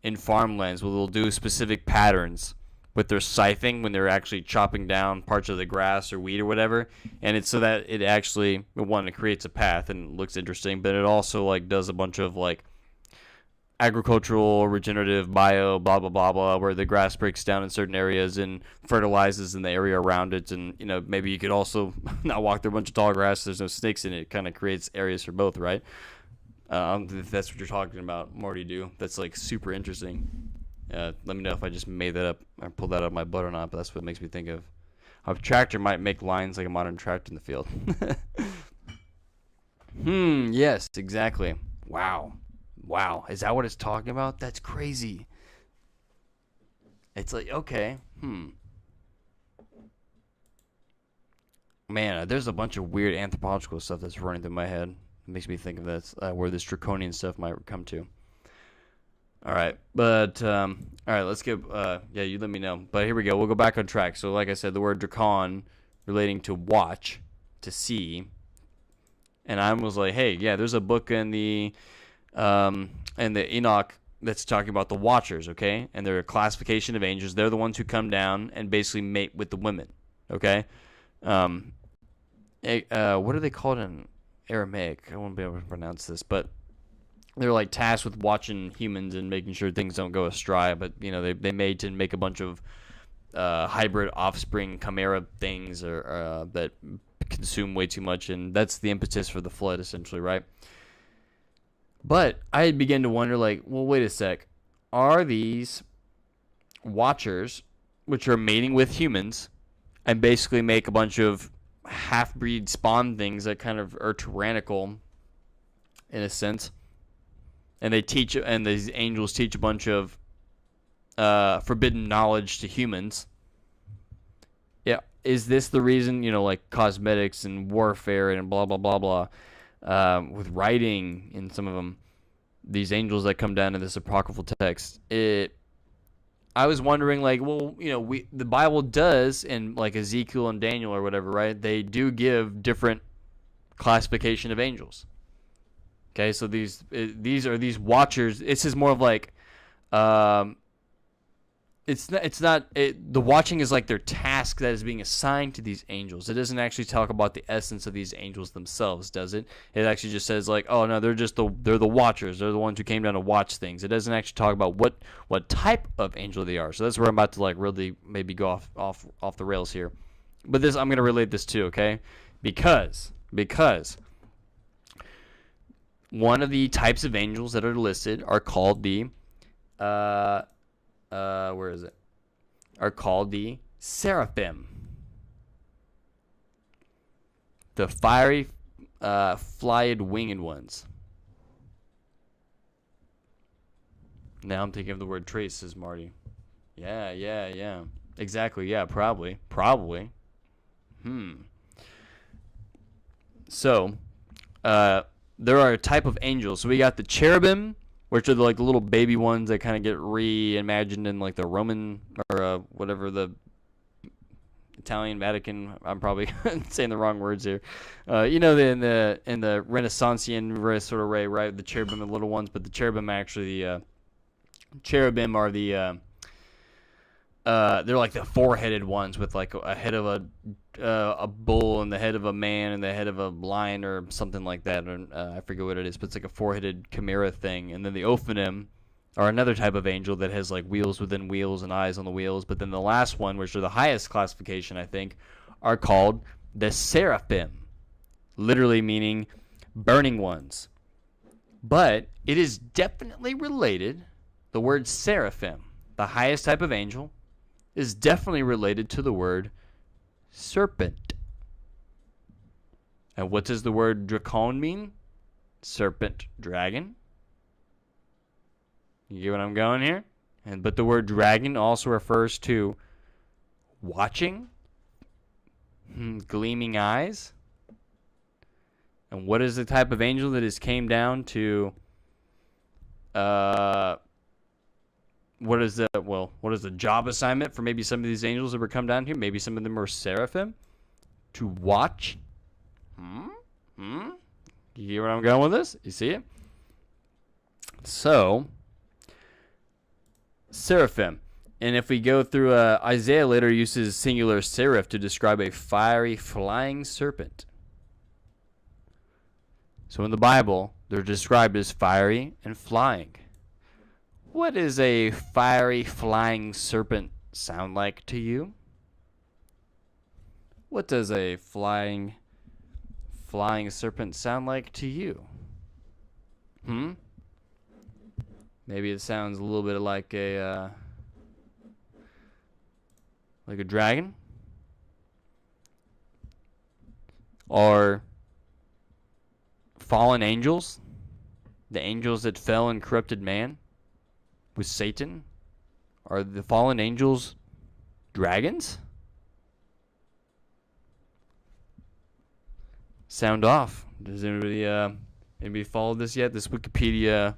in farmlands where they'll do specific patterns with their scything when they're actually chopping down parts of the grass or weed or whatever, and it's so that it actually, one, it creates a path and it looks interesting, but it also like does a bunch of like agricultural, regenerative, bio, blah blah blah blah, where the grass breaks down in certain areas and fertilizes in the area around it, and maybe you could also not walk through a bunch of tall grass. There's no snakes in it. It kind of creates areas for both, right? If that's what you're talking about, Morty, that's like super interesting. Let me know if I just made that up or pulled that out of my butt or not, but that's what it makes me think of. A tractor might make lines like a modern tractor in the field. Yes, exactly. Wow. Is that what it's talking about? That's crazy. It's like, okay. Man, there's a bunch of weird anthropological stuff that's running through my head. It makes me think of that, where this draconian stuff might come to. All right, but let's get you let me know. But here we go. We'll go back on track. So like I said, the word dracon relating to watch, to see, and I was like, hey, there's a book in the Enoch that's talking about the Watchers, okay? And they're a classification of angels. They're the ones who come down and basically mate with the women, okay? What are they called in Aramaic? I won't be able to pronounce this, but they're like tasked with watching humans and making sure things don't go astray. But they mate and make a bunch of hybrid offspring chimera things or that consume way too much, and that's the impetus for the flood, essentially, right? But I began to wonder, like, well, wait a sec. Are these Watchers, which are mating with humans, and basically make a bunch of half-breed spawn things that kind of are tyrannical, in a sense, and these angels teach a bunch of forbidden knowledge to humans? Yeah, is this the reason, like cosmetics and warfare and blah, blah, blah, blah, with writing in some of them, these angels that come down in this apocryphal text, I was wondering, like, well, the Bible does, in like Ezekiel and Daniel or whatever, right? They do give different classification of angels. Okay, so these are these watchers. This is more of like, the watching is like their task that is being assigned to these angels. It doesn't actually talk about the essence of these angels themselves, does it? It actually just says like, oh no, they're the watchers. They're the ones who came down to watch things. It doesn't actually talk about what type of angel they are. So that's where I'm about to like really maybe go off the rails here. But I'm gonna relate this too, okay? Because one of the types of angels that are listed are called the where is it? Are called the seraphim. The fiery, flyed winged ones. Now I'm thinking of the word trace, says Marty. Yeah. Exactly, yeah, probably. So, there are a type of angels. So we got the cherubim, which are like the little baby ones that kind of get reimagined in like the Roman or whatever, the Italian Vatican. I'm probably saying the wrong words here. In the Renaissanceian sort of way, right? The cherubim are the little ones, but the cherubim actually cherubim are the they're like the four-headed ones with like a head of a bull and the head of a man and the head of a lion or something like that. I forget what it is, but it's like a four-headed chimera thing. And then the Ophanim are another type of angel that has like wheels within wheels and eyes on the wheels. But then the last one, which are the highest classification, I think, are called the seraphim, literally meaning burning ones. But it is definitely related. The word seraphim, the highest type of angel, is definitely related to the word serpent. And what does the word dracon mean? Serpent, dragon. You get what I'm going here? But the word dragon also refers to watching, gleaming eyes. And what is the type of angel that has came down to what is the job assignment for maybe some of these angels that were come down here? Maybe some of them are seraphim to watch. You hear where I'm going with this? You see it? So, seraphim. And if we go through, Isaiah later uses singular seraph to describe a fiery flying serpent. So in the Bible, they're described as fiery and flying. What does a fiery flying serpent sound like to you? What does a flying serpent sound like to you? Maybe it sounds a little bit like a dragon, or fallen angels, the angels that fell and corrupted man with Satan. Are the fallen angels dragons? Sound off. Does anybody follow this yet? This Wikipedia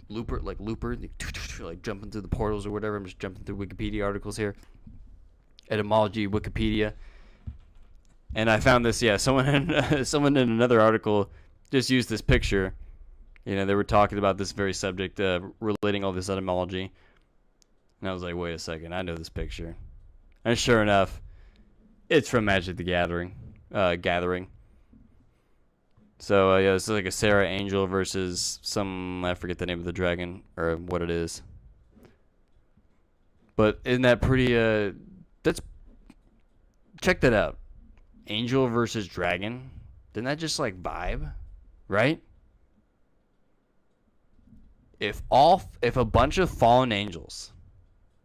looper, like jumping through the portals or whatever. I'm just jumping through Wikipedia articles here. Etymology Wikipedia. And I found this, someone in another article just used this picture. They were talking about this very subject, relating all this etymology. And I was like, wait a second, I know this picture. And sure enough, it's from Magic the Gathering. So, this is like a Sarah Angel versus I forget the name of the dragon, or what it is. But isn't that pretty, check that out. Angel versus dragon. Didn't that just like vibe? Right? If a bunch of fallen angels,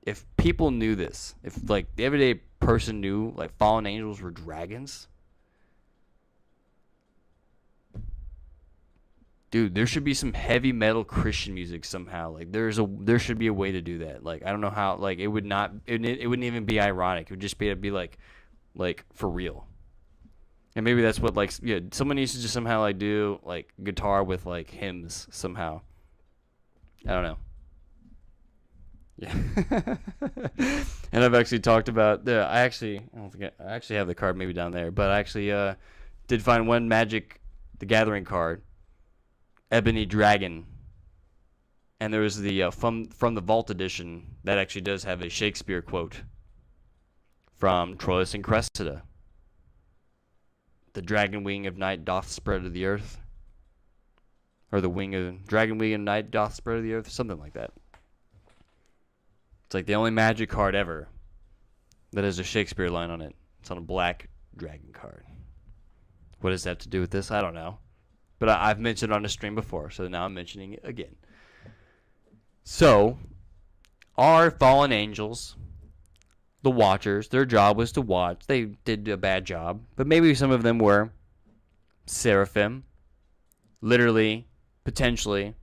if people knew this, if like the everyday person knew like fallen angels were dragons, dude, there should be some heavy metal Christian music somehow. Like there should be a way to do that. Like I don't know how. Like it wouldn't even be ironic. It would just be like for real. And maybe that's what, like, yeah, someone needs to just somehow, like, do, like, guitar with, like, hymns somehow. I don't know. Yeah. And I've actually talked about I don't think I actually have the card maybe down there, but I actually did find one Magic the Gathering card, Ebony Dragon. And there was the from the Vault edition that actually does have a Shakespeare quote from Troilus and Cressida. The dragon wing of night doth spread to the earth. Or the dragon wing of night doth spread to the earth. Something like that. It's like the only Magic card ever that has a Shakespeare line on it. It's on a black dragon card. What does that have to do with this? I don't know. But I've mentioned it on a stream before, so now I'm mentioning it again. So, our fallen angels, the Watchers, their job was to watch. They did a bad job, but maybe some of them were seraphim, literally, potentially,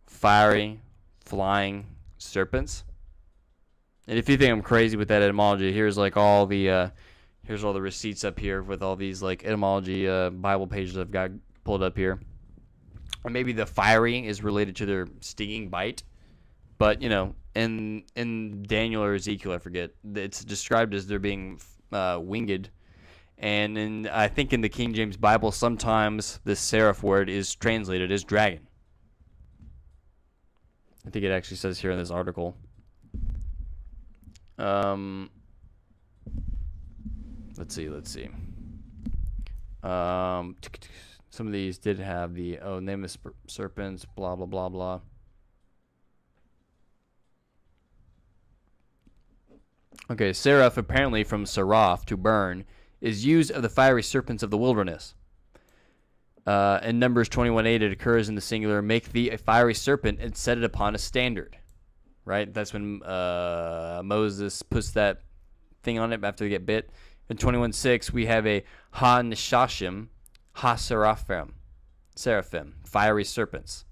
fiery, flying serpents. And if you think I'm crazy with that etymology, here's like all the here's all the receipts up here with all these like etymology Bible pages I've got pulled up here. Or maybe the fiery is related to their stinging bite. But, you know, in Daniel or Ezekiel, I forget, it's described as they're being winged. And I think in the King James Bible, sometimes this seraph word is translated as dragon. I think it actually says here in this article. Let's see. Some of these did have the, name of serpents, blah, blah, blah, blah. Okay, seraph, apparently from seraph, to burn, is used of the fiery serpents of the wilderness. In Numbers 21:8, it occurs in the singular, make thee a fiery serpent and set it upon a standard. Right? That's when Moses puts that thing on it after they get bit. In 21:6, we have a ha-neshashim, seraphim, fiery serpents.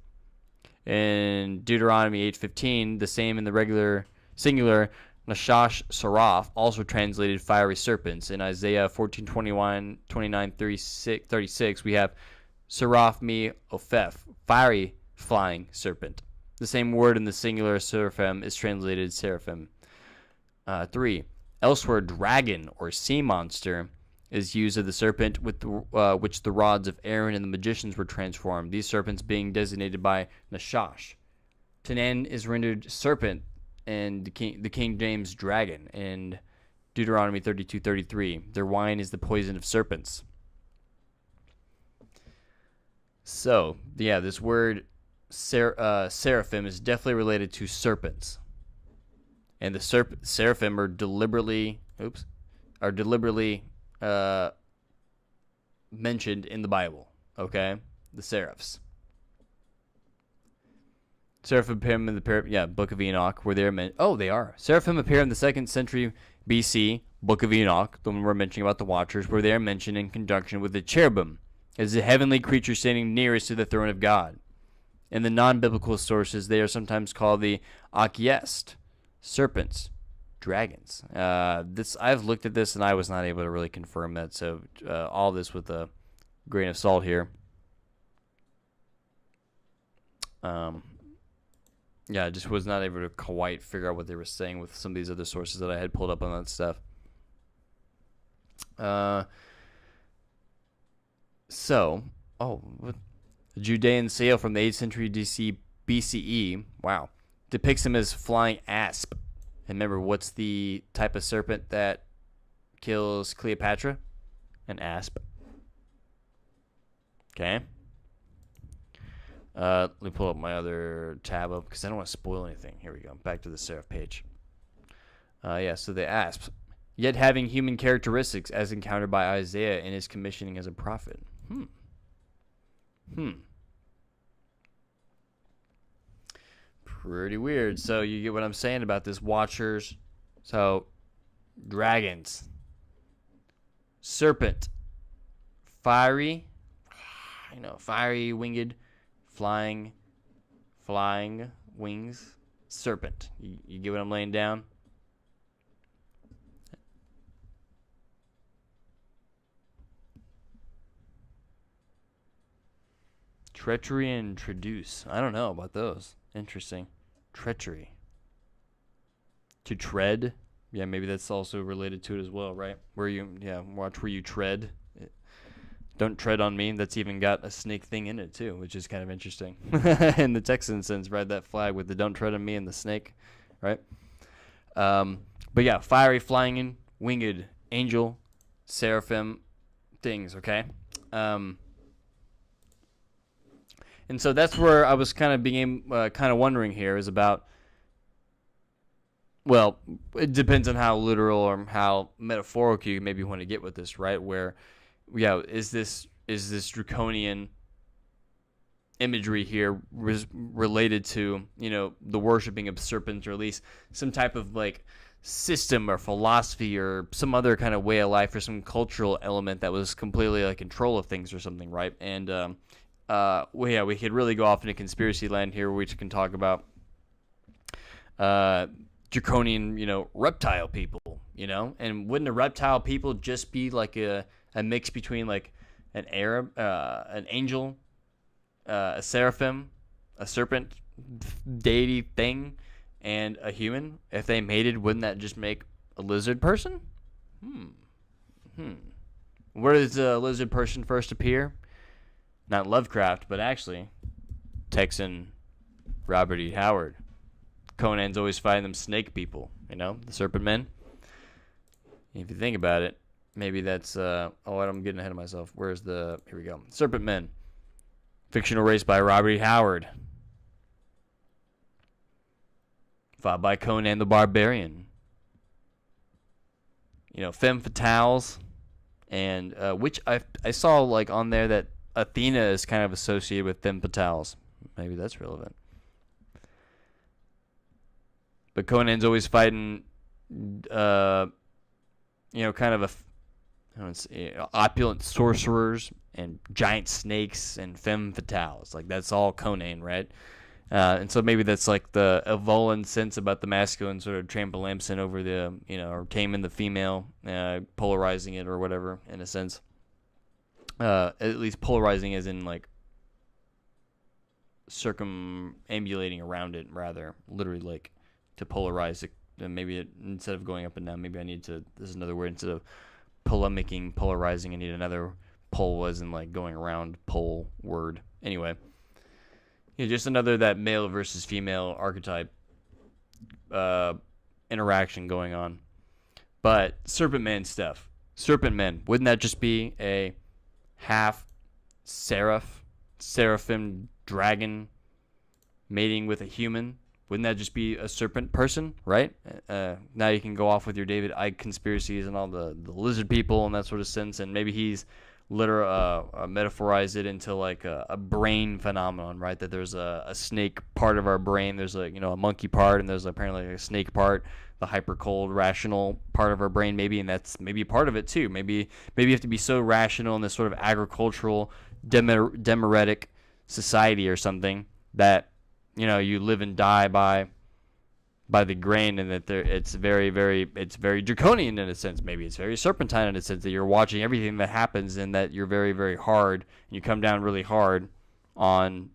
In Deuteronomy 8:15, the same in the regular singular, Nashash Seraph, also translated fiery serpents. In Isaiah 14:21, 29, 36, we have Seraph mi ophef, fiery flying serpent. The same word in the singular seraphim is translated seraphim. 3. Elsewhere, dragon or sea monster is used of the serpent with which the rods of Aaron and the magicians were transformed, these serpents being designated by Nashash. Tanan is rendered serpent, and the King James dragon, and Deuteronomy 32:33. Their wine is the poison of serpents. So, yeah, this word seraphim is definitely related to serpents. And the seraphim are deliberately mentioned in the Bible, okay? The seraphs. Seraphim appear in the Book of Enoch, where they're they are. Seraphim appear in the 2nd century BC Book of Enoch, the one we're mentioning about the Watchers, where they are mentioned in conjunction with the cherubim as the heavenly creature standing nearest to the throne of God. In the non-biblical sources, they are sometimes called the Akiest, serpents, dragons. I've looked at this and I was not able to really confirm that, so all this with a grain of salt here. Yeah, I just was not able to quite figure out what they were saying with some of these other sources that I had pulled up on that stuff. The Judean sail from the 8th century BCE, wow, depicts him as flying asp. And remember, what's the type of serpent that kills Cleopatra? An asp. Okay. Let me pull up my other tab up because I don't want to spoil anything. Here we go. Back to the seraph page. So the asps, yet having human characteristics as encountered by Isaiah in his commissioning as a prophet. Pretty weird. So you get what I'm saying about this Watchers. So dragons, serpent, fiery, fiery winged, flying wings, serpent. You get what I'm laying down? Treachery and traduce. I don't know about those. Interesting. Treachery. To tread. Yeah, maybe that's also related to it as well, right? Watch where you tread. Don't tread on me. That's even got a snake thing in it too, which is kind of interesting. In the Texan sense, right? That flag with the don't tread on me and the snake, right? But yeah, fiery, flying, winged angel, seraphim things, okay? And so that's where I was kind of wondering here is about, well, it depends on how literal or how metaphorical you maybe want to get with this, right? Where, yeah, is this draconian imagery here related to, the worshiping of serpents, or at least some type of like system or philosophy or some other kind of way of life or some cultural element that was completely like control of things or something, right? And we could really go off into conspiracy land here, where we can talk about draconian, reptile people, and wouldn't the reptile people just be like a mix between like an angel, a seraphim, a serpent deity thing, and a human? If they mated, wouldn't that just make a lizard person? Where does a lizard person first appear? Not Lovecraft, but actually Texan Robert E. Howard. Conan's always fighting them snake people, the serpent-men. If you think about it, maybe that's I'm getting ahead of myself. Here we go. Serpent-men. Fictional race by Robert E. Howard. Fought by Conan the Barbarian. Femme fatales, and which I saw like on there that Athena is kind of associated with femme fatales. Maybe that's relevant. But Conan's always fighting, kind of opulent sorcerers and giant snakes and femme fatales. Like, that's all Conan, right? And so maybe that's like the Evolan sense about the masculine sort of trampolimsin over the, or taming the female, polarizing it or whatever, in a sense. At least polarizing as in like circumambulating around it, rather. Literally, like, to polarize it. Maybe instead of going up and down, maybe I need to, this is another word, instead of polarizing, I need another pole, as in like going around pole word. Anyway. Just another that male versus female archetype interaction going on. But serpent-man stuff. Serpent-men. Wouldn't that just be a half seraphim dragon mating with a human? Wouldn't that just be a serpent person, right? Now you can go off with your David Icke conspiracies and all the lizard people and that sort of sense, and maybe he's metaphorized it into like a brain phenomenon, right? That there's a snake part of our brain, there's a monkey part, and there's apparently a snake part, the hyper cold rational part of our brain, maybe, and that's maybe part of it too. Maybe you have to be so rational in this sort of agricultural democratic society or something that you live and die by the grain, and that it's very draconian in a sense. Maybe it's very serpentine in a sense that you're watching everything that happens, and that you're very, very hard, and you come down really hard on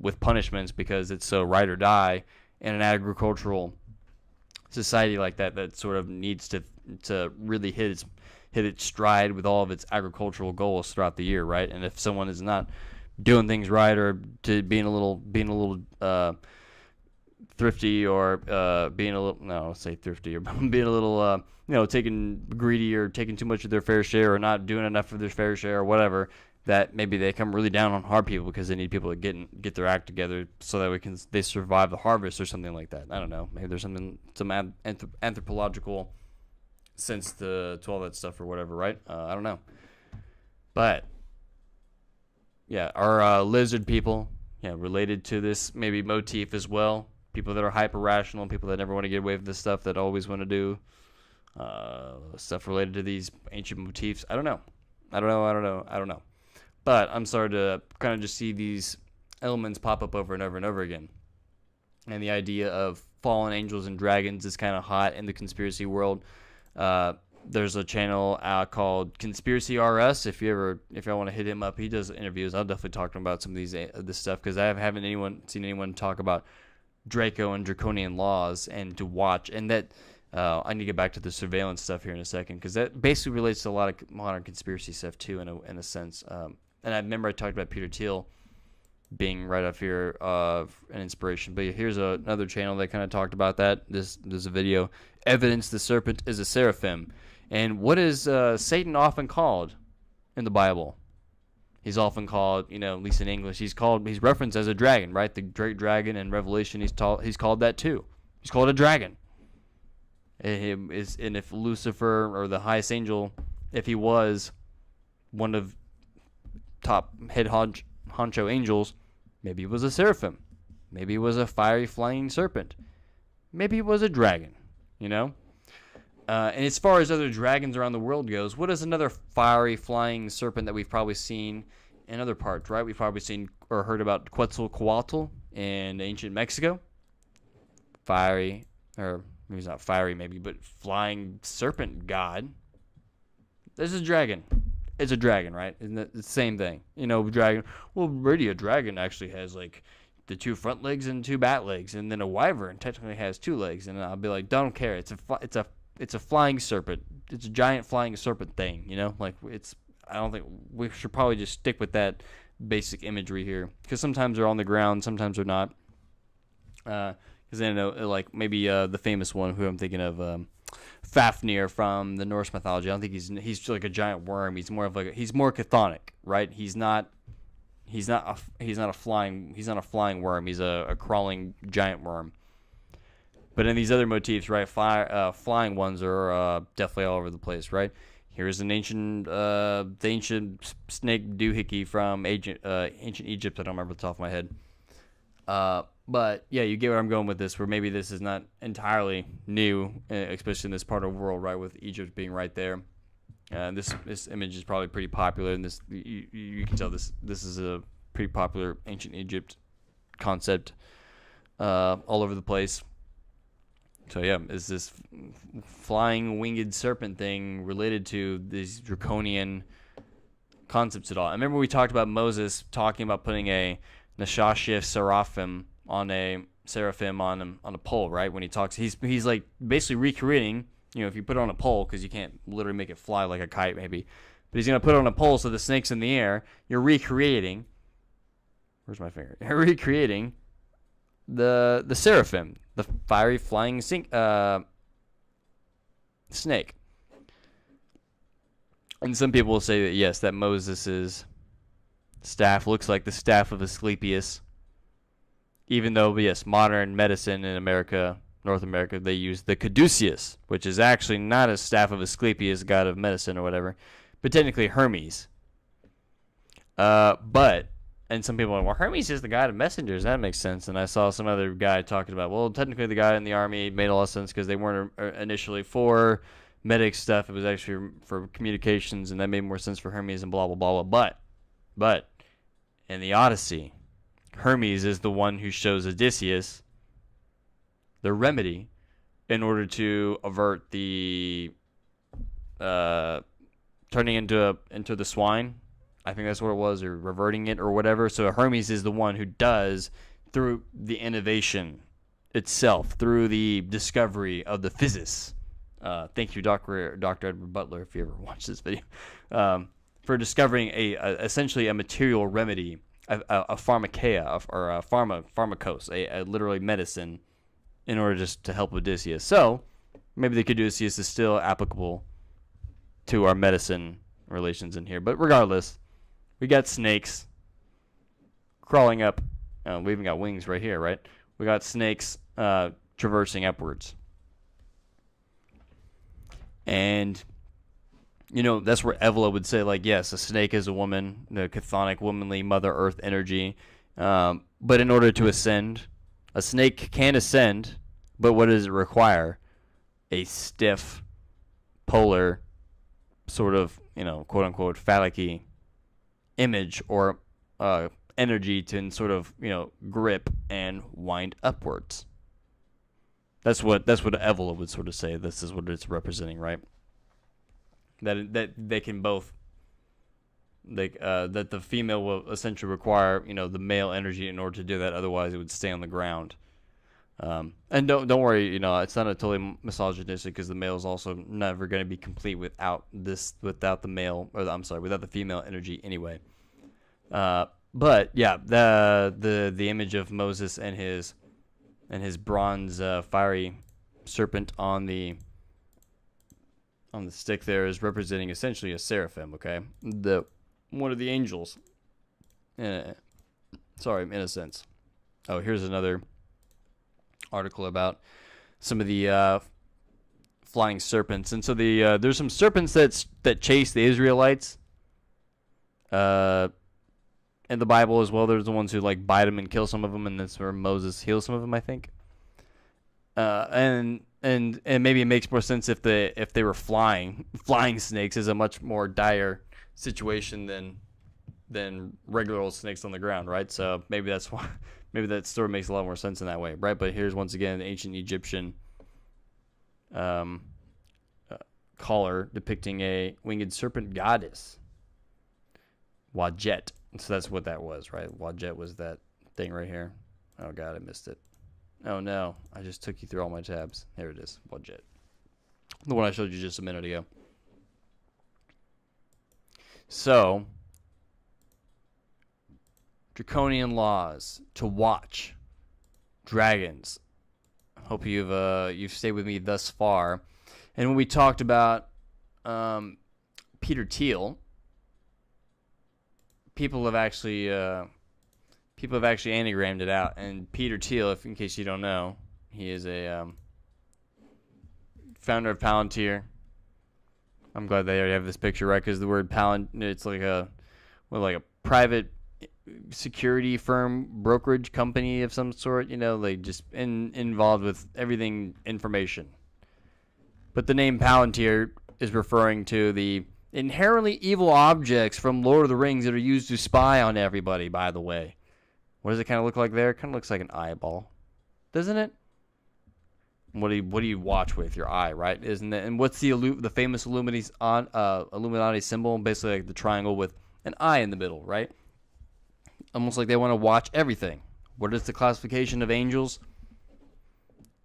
with punishments because it's so ride or die in an agricultural society like that sort of needs to really hit its stride with all of its agricultural goals throughout the year, right? And if someone is not doing things right, or to being a little thrifty, or being a little, no, I'll say thrifty, or being a little, taking greedy, or taking too much of their fair share, or not doing enough of their fair share, or whatever, that maybe they come really down on hard people because they need people to get their act together so that they survive the harvest or something like that. I don't know. Maybe there's some anthropological sense to all that stuff or whatever, right? I don't know. But yeah, our lizard people, related to this maybe motif as well. People that are hyper rational, people that never want to get away with this stuff, that always want to do stuff related to these ancient motifs. I don't know. But I'm starting to kind of just see these elements pop up over and over and over again. And the idea of fallen angels and dragons is kind of hot in the conspiracy world. There's a channel called Conspiracy RS. If y'all want to hit him up, he does interviews. I'll definitely talk to him about some of this stuff, because I haven't seen anyone talk about Draco and Draconian laws and to watch. And that I need to get back to the surveillance stuff here in a second, because that basically relates to a lot of modern conspiracy stuff too, in a sense. And I remember I talked about Peter Thiel being right up here of an inspiration. But here's another channel that kind of talked about that. There's a video, Evidence the Serpent is a Seraphim. And what is Satan often called in the Bible? He's often called, at least in English, he's referenced as a dragon, right? The great dragon in Revelation, he's called that too. He's called a dragon. And if Lucifer, or the highest angel, if he was one of top head honcho angels, maybe he was a seraphim. Maybe he was a fiery flying serpent. Maybe he was a dragon, And as far as other dragons around the world goes, what is another fiery flying serpent that we've probably seen in other parts, right? We've probably seen or heard about Quetzalcoatl in ancient Mexico. Fiery, or maybe it's not fiery, but flying serpent god. There's a dragon. It's a dragon, right? Isn't it the same thing? Dragon. Well, Brady, a dragon actually has like the 2 front legs and 2 back legs, and then a wyvern technically has 2 legs. And I'll be like, don't care. It's a flying serpent. It's a giant flying serpent thing. I don't think we should probably just stick with that basic imagery here, because sometimes they're on the ground, sometimes they're not. Because like maybe the famous one who I'm thinking of. Fafnir from the Norse mythology. I don't think he's like a giant worm. He's more chthonic, right? He's not a flying worm. He's a crawling giant worm. But in these other motifs, right, flying ones are definitely all over the place, right? Here's the ancient snake doohickey from ancient Egypt. I don't remember off the top of my head. But yeah, you get where I'm going with this, where maybe this is not entirely new, especially in this part of the world, right, with Egypt being right there. This image is probably pretty popular, and you can tell this is a pretty popular ancient Egypt concept all over the place. So yeah, is this flying winged serpent thing related to these draconian concepts at all? I remember we talked about Moses talking about putting a Nashashif seraphim on a pole, right? When he talks, he's like basically recreating. If you put it on a pole, because you can't literally make it fly like a kite, maybe, but he's gonna put it on a pole so the snake's in the air. You're recreating. Where's my finger? You're recreating the seraphim, the fiery flying snake. And some people will say that yes, that Moses's staff looks like the staff of Asclepius. Even though, yes, modern medicine in North America, they use the caduceus, which is actually not a staff of Asclepius, god of medicine or whatever, but technically Hermes. And some people are like, well, Hermes is the god of messengers. That makes sense. And I saw some other guy talking about, well, technically the guy in the army made a lot of sense because they weren't initially for medic stuff. It was actually for communications, and that made more sense for Hermes and blah, blah, blah, blah. But in the Odyssey, Hermes is the one who shows Odysseus the remedy in order to avert the turning into the swine. I think that's what it was, or reverting it or whatever. So Hermes is the one who does, through the innovation itself, through the discovery of the physis. Thank you, Dr. Edward Butler, if you ever watched this video, for discovering essentially a material remedy, a pharmakeia, or a pharmakos, a literally medicine, in order just to help Odysseus. So maybe the caduceus is still applicable to our medicine relations in here. But regardless, we got snakes crawling up. We even got wings right here, right? We got snakes traversing upwards. And, that's where Evola would say, like, yes, a snake is a woman, the chthonic, womanly Mother Earth energy. But in order to ascend, a snake can ascend, but what does it require? A stiff, polar, sort of, quote-unquote, phallic-y image or energy to sort of, grip and wind upwards. That's what Evola would sort of say. This is what it's representing, right? that they can both, like, that the female will essentially require, the male energy in order to do that. Otherwise, it would stay on the ground. And don't worry, it's not a totally misogynistic, because the male is also never going to be complete without the male, or I'm sorry, without the female energy anyway. But yeah, the image of Moses and his bronze fiery serpent on the stick there is representing essentially a seraphim. Okay, one of the angels. Sorry, in a sense. Oh, here's another article about some of the flying serpents. And so there's some serpents that chase the Israelites in the Bible as well. There's the ones who like bite them and kill some of them, and that's where Moses heals some of them, I think. And maybe it makes more sense if they were flying. Flying snakes is a much more dire situation than regular old snakes on the ground, right? So maybe that's why. Maybe that story makes a lot more sense in that way, right? But here's once again an ancient Egyptian collar depicting a winged serpent goddess, Wadjet. So that's what that was, right? Wadjet was that thing right here. Oh God, I missed it. Oh no, I just took you through all my tabs. There it is, Wadjet. The one I showed you just a minute ago. So, draconian laws to watch dragons. Hope you've stayed with me thus far. And when we talked about Peter Thiel, people have actually anagrammed it out. And Peter Thiel, in case you don't know, he is a founder of Palantir. I'm glad they already have this picture right, because the word Palantir, it's like a private security firm, brokerage company of some sort, like just involved with everything information. But the name Palantir is referring to the inherently evil objects from Lord of the Rings that are used to spy on everybody, by the way. What does it kind of look like there? It kind of looks like an eyeball, doesn't it? What do you watch with your eye, right? Isn't it? And what's the famous Illuminati symbol? Basically like the triangle with an eye in the middle, right? Almost like they want to watch everything. What is the classification of angels?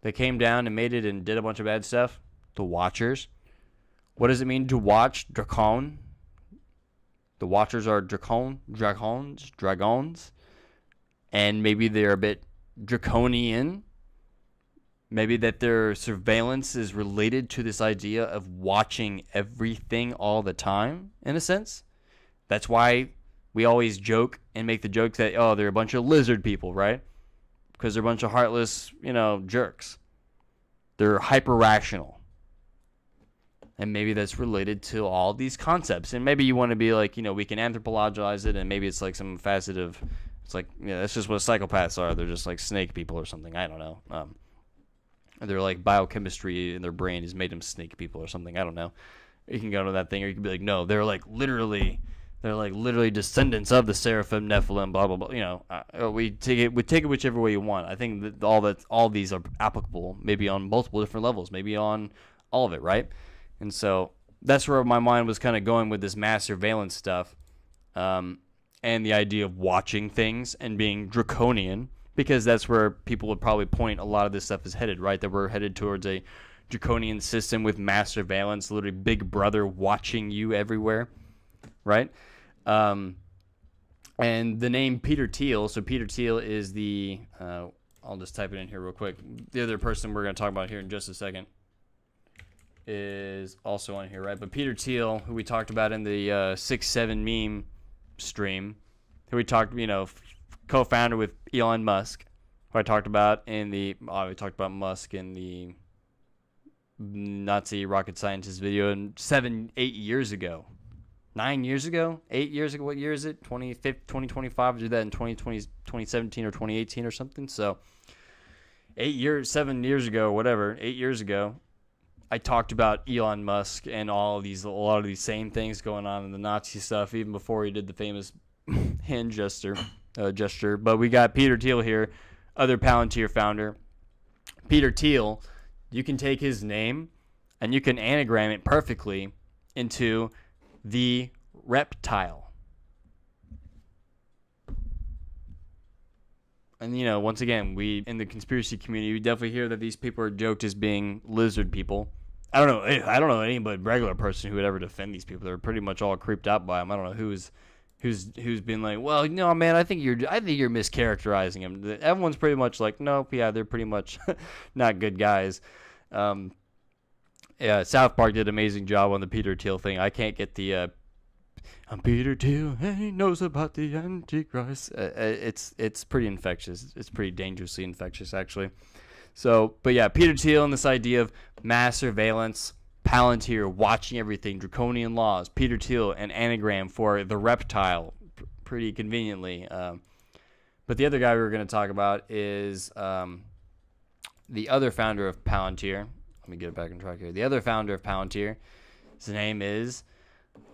They came down and made it and did a bunch of bad stuff. The Watchers. What does it mean to watch? Dracon. The Watchers are dragons. And maybe they're a bit draconian. Maybe that their surveillance is related to this idea of watching everything all the time, in a sense. That's why we always joke and make the joke that, oh, they're a bunch of lizard people, right? Because they're a bunch of heartless, jerks. They're hyper-rational. And maybe that's related to all these concepts. And maybe you want to be like, we can anthropologize it, and maybe it's like some facet of, it's like, that's just what psychopaths are. They're just like snake people or something. I don't know. They're like biochemistry in their brain has made them snake people or something. I don't know. You can go to that thing, or you can be like, no, they're literally descendants of the seraphim, Nephilim, blah blah blah. We take it whichever way you want. I think that all these are applicable, maybe on multiple different levels, maybe on all of it, right? And so that's where my mind was kind of going with this mass surveillance stuff, and the idea of watching things and being draconian, because that's where people would probably point a lot of this stuff is headed, right? That we're headed towards a draconian system with mass surveillance, literally Big Brother watching you everywhere, right? And the name Peter Thiel, so Peter Thiel is the, I'll just type it in here real quick. The other person we're going to talk about here in just a second is also on here, right? But Peter Thiel, who we talked about in the 6-7 meme stream, who we talked, co-founder with Elon Musk, who I talked about we talked about Musk in the Nazi rocket scientist video 8 years ago. 9 years ago? 8 years ago? What year is it? 2025? I did that in 2017 or 2018 or something. So 7 years ago, whatever, 8 years ago, I talked about Elon Musk and a lot of these same things going on in the Nazi stuff, even before he did the famous hand gesture. But we got Peter Thiel here, other Palantir founder. Peter Thiel, you can take his name and you can anagram it perfectly into the reptile. And, you know, once again, we, in the conspiracy community, we definitely hear that these people are joked as being lizard people. I don't know any but regular person who would ever defend these people. They're pretty much all creeped out by them. I don't know who's been like, well, no, man, I think you're mischaracterizing them. Everyone's pretty much like, nope, yeah, they're pretty much not good guys. Yeah, South Park did an amazing job on the Peter Thiel thing. I can't get the I'm Peter Thiel and he knows about the Antichrist. It's pretty infectious. It's pretty dangerously infectious, actually. So, but yeah, Peter Thiel and this idea of mass surveillance, Palantir watching everything, draconian laws, Peter Thiel, an anagram for the reptile, pretty conveniently. But the other guy we were going to talk about is the other founder of Palantir. Let me get it back on track here. The other founder of Palantir, his name is,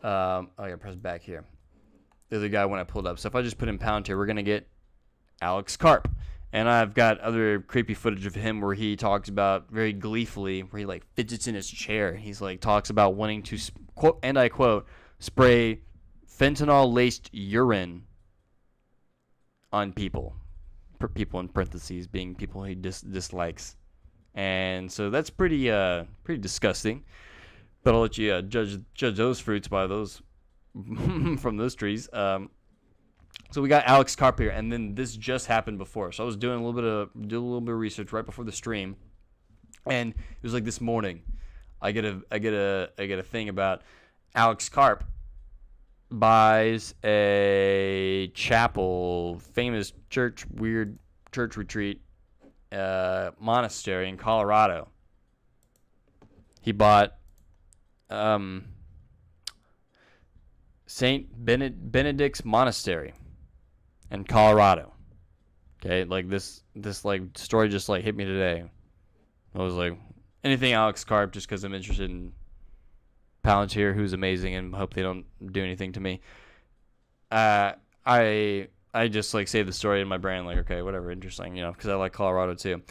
oh yeah, press back here. The other guy when I pulled up. So if I just put in Palantir, we're going to get Alex Karp. And I've got other creepy footage of him where he talks about very gleefully, where he like fidgets in his chair. He's like talks about wanting to, quote, and I quote, spray fentanyl-laced urine on people. People in parentheses being people he dislikes. And so that's pretty disgusting. But I'll let you judge those fruits by those from those trees. So we got Alex Karp here, and then this just happened before. So I was doing a little bit of research right before the stream, and it was like this morning. I get a thing about Alex Karp buys a chapel, famous church, weird church retreat, monastery in Colorado. He bought Saint Benedict's Monastery in Colorado. Okay, like this like story just like hit me today. I was like, anything Alex Karp, just because I'm interested in Palantir, who's amazing, and hope they don't do anything to me. I just like save the story in my brain, like, okay, whatever, interesting, you know, because I like Colorado too.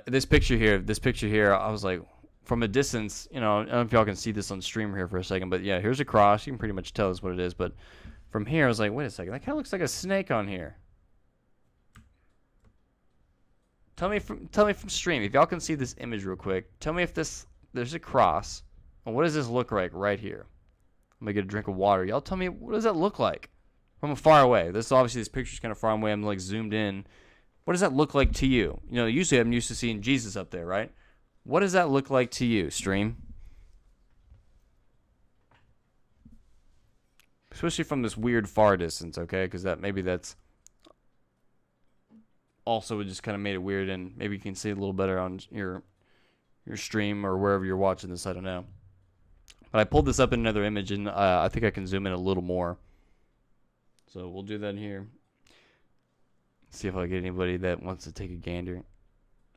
This picture here, I was like, from a distance, you know, I don't know if y'all can see this on stream here for a second, but yeah, here's a cross. You can pretty much tell us what it is, but from here, I was like, wait a second, that kind of looks like a snake on here. Tell me from stream, if y'all can see this image real quick, tell me if there's a cross, and what does this look like right here? I'm gonna get a drink of water. Y'all tell me, what does that look like from far away? This picture's kind of far away. I'm like zoomed in. What does that look like to you? You know, usually I'm used to seeing Jesus up there, right? What does that look like to you, stream? Especially from this weird far distance, okay? Because that's also just kind of made it weird, and maybe you can see a little better on your stream or wherever you're watching this. I don't know. But I pulled this up in another image, and I think I can zoom in a little more. So we'll do that here. See if I get anybody that wants to take a gander,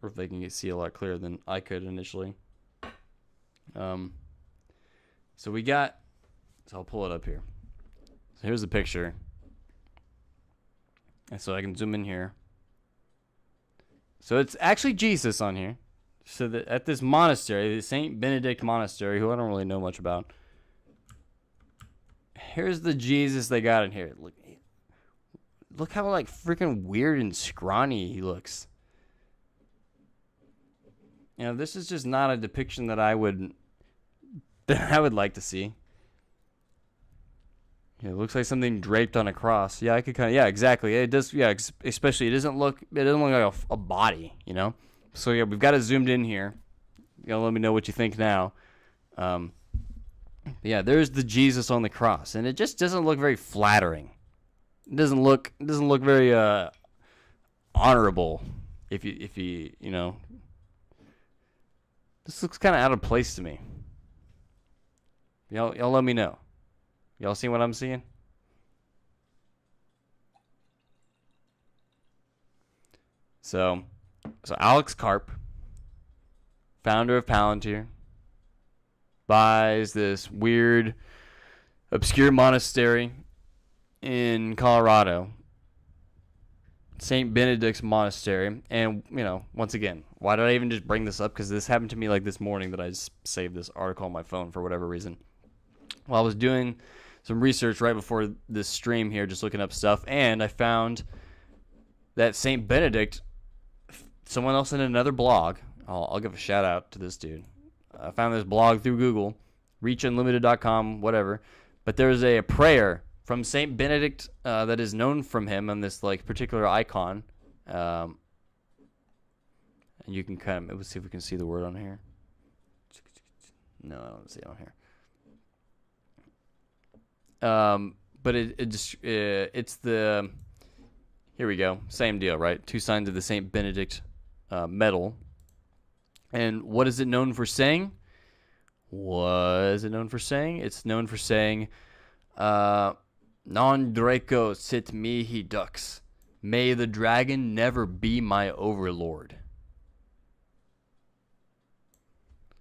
or if they can see a lot clearer than I could initially. So I'll pull it up here. So here's the picture. And so I can zoom in here. So it's actually Jesus on here. So that at this monastery, the Saint Benedict Monastery, who I don't really know much about. Here's the Jesus they got in here. Look how like freaking weird and scrawny he looks. You know, this is just not a depiction that I would like to see. Yeah, it looks like something draped on a cross. Yeah, I could kind of, yeah, exactly. It does, yeah, especially it doesn't look like a body, you know? So yeah, we've got it zoomed in here. You know, let me know what you think now. Yeah, there's the Jesus on the cross, and it just doesn't look very flattering. It doesn't look very honorable. If you know, this looks kind of out of place to me. Y'all let me know. Y'all see what I'm seeing? So Alex Karp, founder of Palantir, buys this weird, obscure monastery in Colorado, St. Benedict's Monastery. And, you know, once again, why did I even just bring this up? Because this happened to me like this morning that I just saved this article on my phone for whatever reason. Well, I was doing some research right before this stream here, just looking up stuff, and I found that Saint Benedict, someone else in another blog, I'll give a shout out to this dude. I found this blog through Google, reachunlimited.com, whatever, but there's a prayer from Saint Benedict that is known from him on this like particular icon. And you can kind of, let's see if we can see the word on here. No, I don't see it on here. But it's the, here we go, same deal, right? 2 signs of the Saint Benedict medal. And what is it known for saying? It's known for saying, non Draco sit mihi dux. May the dragon never be my overlord.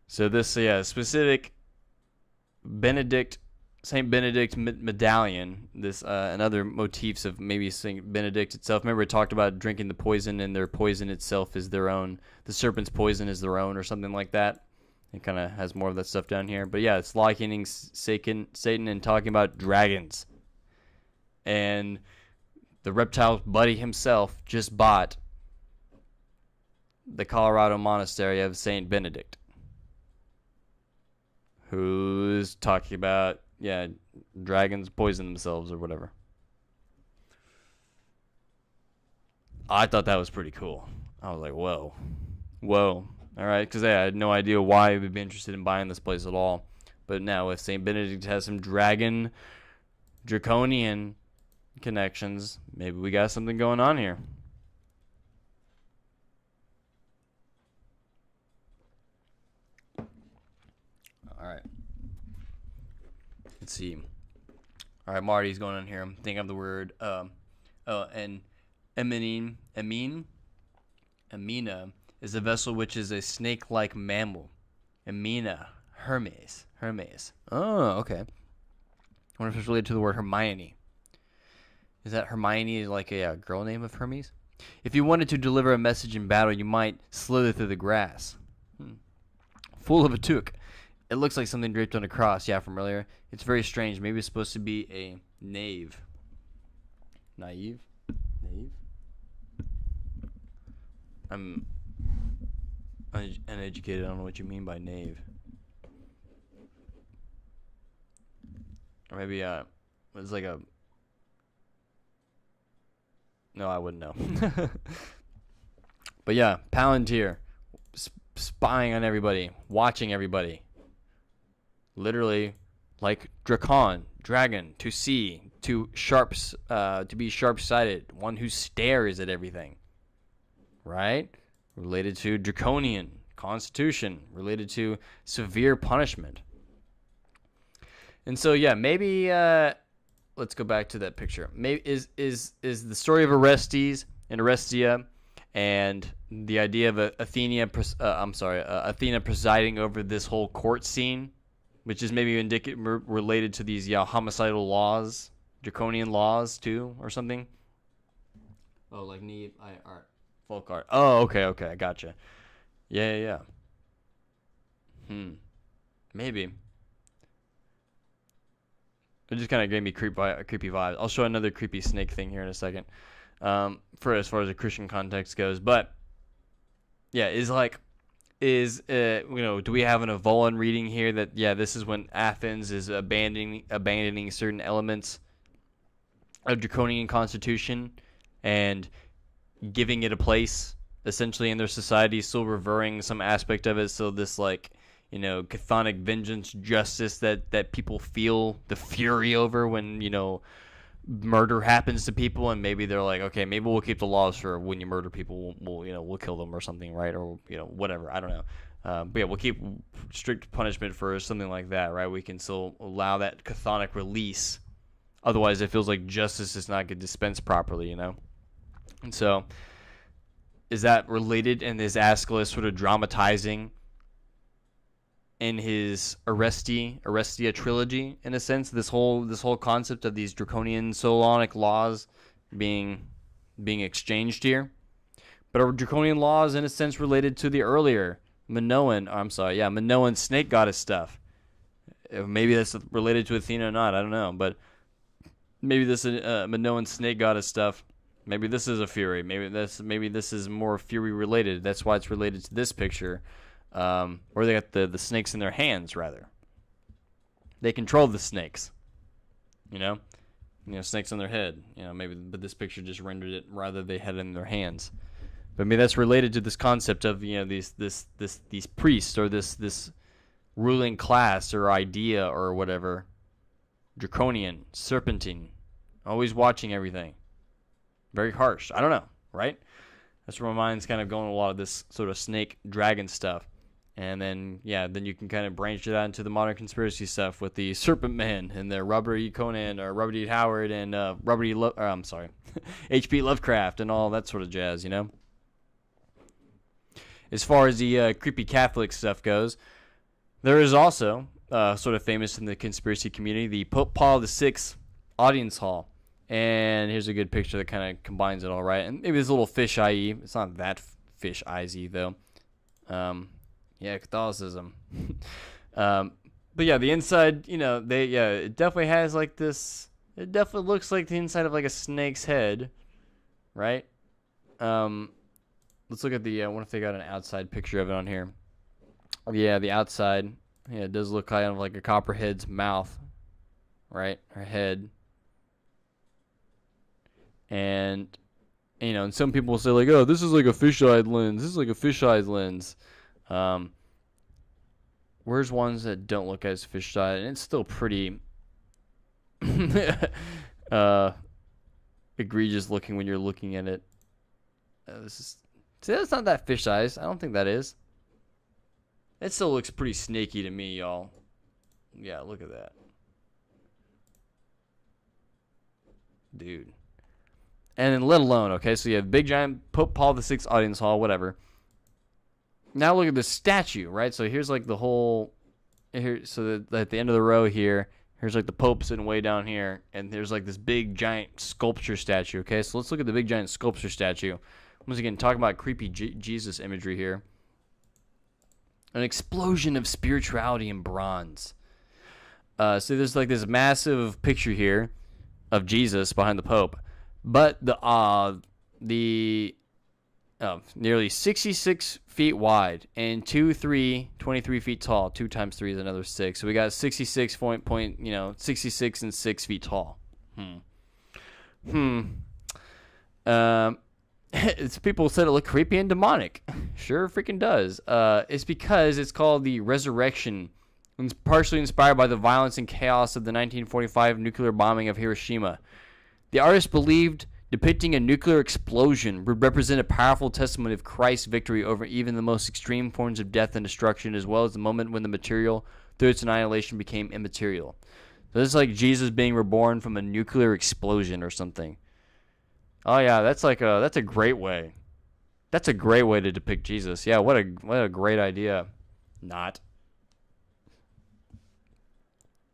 So this, specific Saint Benedict medallion, this and other motifs of maybe Saint Benedict itself. Remember, it talked about drinking the poison, and their poison itself is their own. The serpent's poison is their own, or something like that. It kind of has more of that stuff down here. But yeah, it's likening Satan and talking about dragons. And the reptile buddy himself just bought the Colorado monastery of Saint Benedict, who's talking about, dragons poison themselves or whatever. I thought that was pretty cool. I was like, whoa. All right, because I had no idea why I would be interested in buying this place at all. But now if St. Benedict has some draconian connections, maybe we got something going on here. All right. Let's see. All right, Marty's going on here. I'm thinking of the word, and Amina is a vessel which is a snake-like mammal. Amina, Hermes. Oh, okay. I wonder if it's related to the word Hermione. Is that Hermione like a girl name of Hermes? If you wanted to deliver a message in battle, you might slither through the grass. Full of a toque. It looks like something draped on a cross. Yeah, from earlier. It's very strange. Maybe it's supposed to be a knave. Naive? I'm uneducated. I don't know what you mean by knave. Or maybe it's like a... No, I wouldn't know. But yeah, Palantir. Spying on everybody. Watching everybody. Literally, like dragon, to see, to be sharp-sighted, one who stares at everything, right? Related to draconian constitution, related to severe punishment. And so, yeah, maybe let's go back to that picture. Maybe is the story of Orestes and Orestia, and the idea of Athena presiding over this whole court scene, which is maybe related to these homicidal laws, draconian laws too, or something. Oh, like folk art. Oh, okay, I gotcha. Yeah. Maybe. It just kind of gave me creepy vibes. I'll show another creepy snake thing here in a second. For as far as the Christian context goes, but yeah, do we have an Evolan reading here that this is when Athens is abandoning certain elements of draconian constitution and giving it a place essentially in their society, still revering some aspect of it. So this chthonic vengeance justice that people feel the fury over when murder happens to people, and maybe they're like, okay, maybe we'll keep the laws for when you murder people, we'll kill them or something, right? Or whatever, I don't know. But yeah, we'll keep strict punishment for something like that, right? We can still allow that chthonic release. Otherwise, it feels like justice is not getting dispensed properly, And so, is that related? And is Aeschylus sort of dramatizing in his Orestia trilogy, in a sense, this whole concept of these draconian Solonic laws being exchanged here? But are draconian laws in a sense related to the earlier Minoan snake goddess stuff? Maybe that's related to Athena or not. I don't know, but maybe this Minoan snake goddess stuff. Maybe this is a Fury. Maybe this is more Fury related. That's why it's related to this picture. Or they got the snakes in their hands rather. They control the snakes. You know, snakes on their head. Maybe, but this picture just rendered it rather they had it in their hands. But maybe that's related to this concept of these priests or this ruling class or idea or whatever. Draconian, serpentine, always watching everything. Very harsh. I don't know, right? That's where my mind's kind of going a lot of this sort of snake dragon stuff. And then, then you can kind of branch it out into the modern conspiracy stuff with the serpent-men and the Robert E. Conan or Robert E. Howard and H.P. Lovecraft and all that sort of jazz, As far as the creepy Catholic stuff goes, there is also, sort of famous in the conspiracy community, the Pope Paul VI audience hall. And here's a good picture that kind of combines it all, right? And maybe this little fish-eye. It's not that fish-eye-y, though. Catholicism. But yeah, the inside, it definitely has like this. It definitely looks like the inside of like a snake's head, right? Let's look at the. I wonder if they got an outside picture of it on here. Yeah, the outside. Yeah, it does look kind of like a copperhead's mouth, right? Or head. And and some people will say like, oh, this is like a fish-eyed lens. This is like a fish-eyed lens. Where's ones that don't look as fish-eyed, and it's still pretty egregious looking when you're looking at it. That's not that fish eyes. I don't think that is. It still looks pretty snaky to me, y'all. Yeah, look at that, dude. And then let alone, okay, so you have big giant Pope Paul VI audience hall, whatever. Now look at the statue, right? So here's like the whole, here. So at the end of the row here, here's like the Pope sitting way down here, and there's like this big giant sculpture statue. Okay, so let's look at the big giant sculpture statue. Once again, talking about creepy Jesus imagery here. An explosion of spirituality in bronze. So there's like this massive picture here of Jesus behind the Pope. But nearly 66 feet wide and 23 feet tall. 2 times 3 is another 6. So we got 66 66 and 6 feet tall. It's people said it looked creepy and demonic. Sure freaking does. It's because it's called the Resurrection. It's partially inspired by the violence and chaos of the 1945 nuclear bombing of Hiroshima. The artist believed depicting a nuclear explosion would represent a powerful testimony of Christ's victory over even the most extreme forms of death and destruction, as well as the moment when the material, through its annihilation, became immaterial. So this is like Jesus being reborn from a nuclear explosion or something. Oh yeah, that's a great way. That's a great way to depict Jesus. Yeah, what a great idea. Not.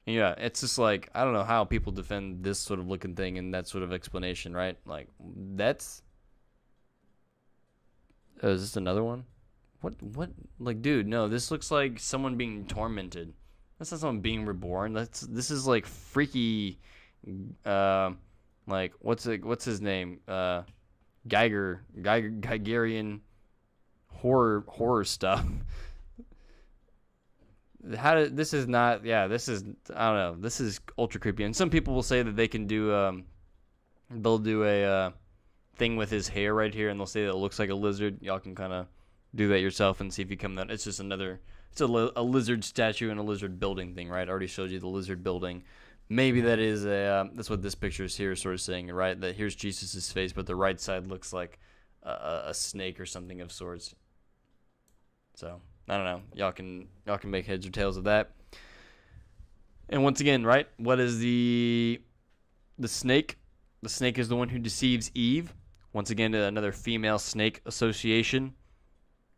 Yeah, it's just like, I don't know how people defend this sort of looking thing and that sort of explanation, right? Like, that's... Oh, is this another one? What? Like, dude, no, this looks like someone being tormented. That's not someone being reborn. This is like freaky, like, what's his name? Geigerian horror stuff. This is I don't know, this is ultra creepy. And some people will say that they can do they'll do a thing with his hair right here, and they'll say that it looks like a lizard. Y'all can kind of do that yourself and see if you come that. It's just a lizard statue and a lizard building thing, right? I already showed you the lizard building. Maybe that is that's what this picture is here sort of saying, right? That here's Jesus's face, but the right side looks like a snake or something of sorts. So I don't know. Y'all can make heads or tails of that. And once again, right? What is the snake? The snake is the one who deceives Eve. Once again, another female snake association.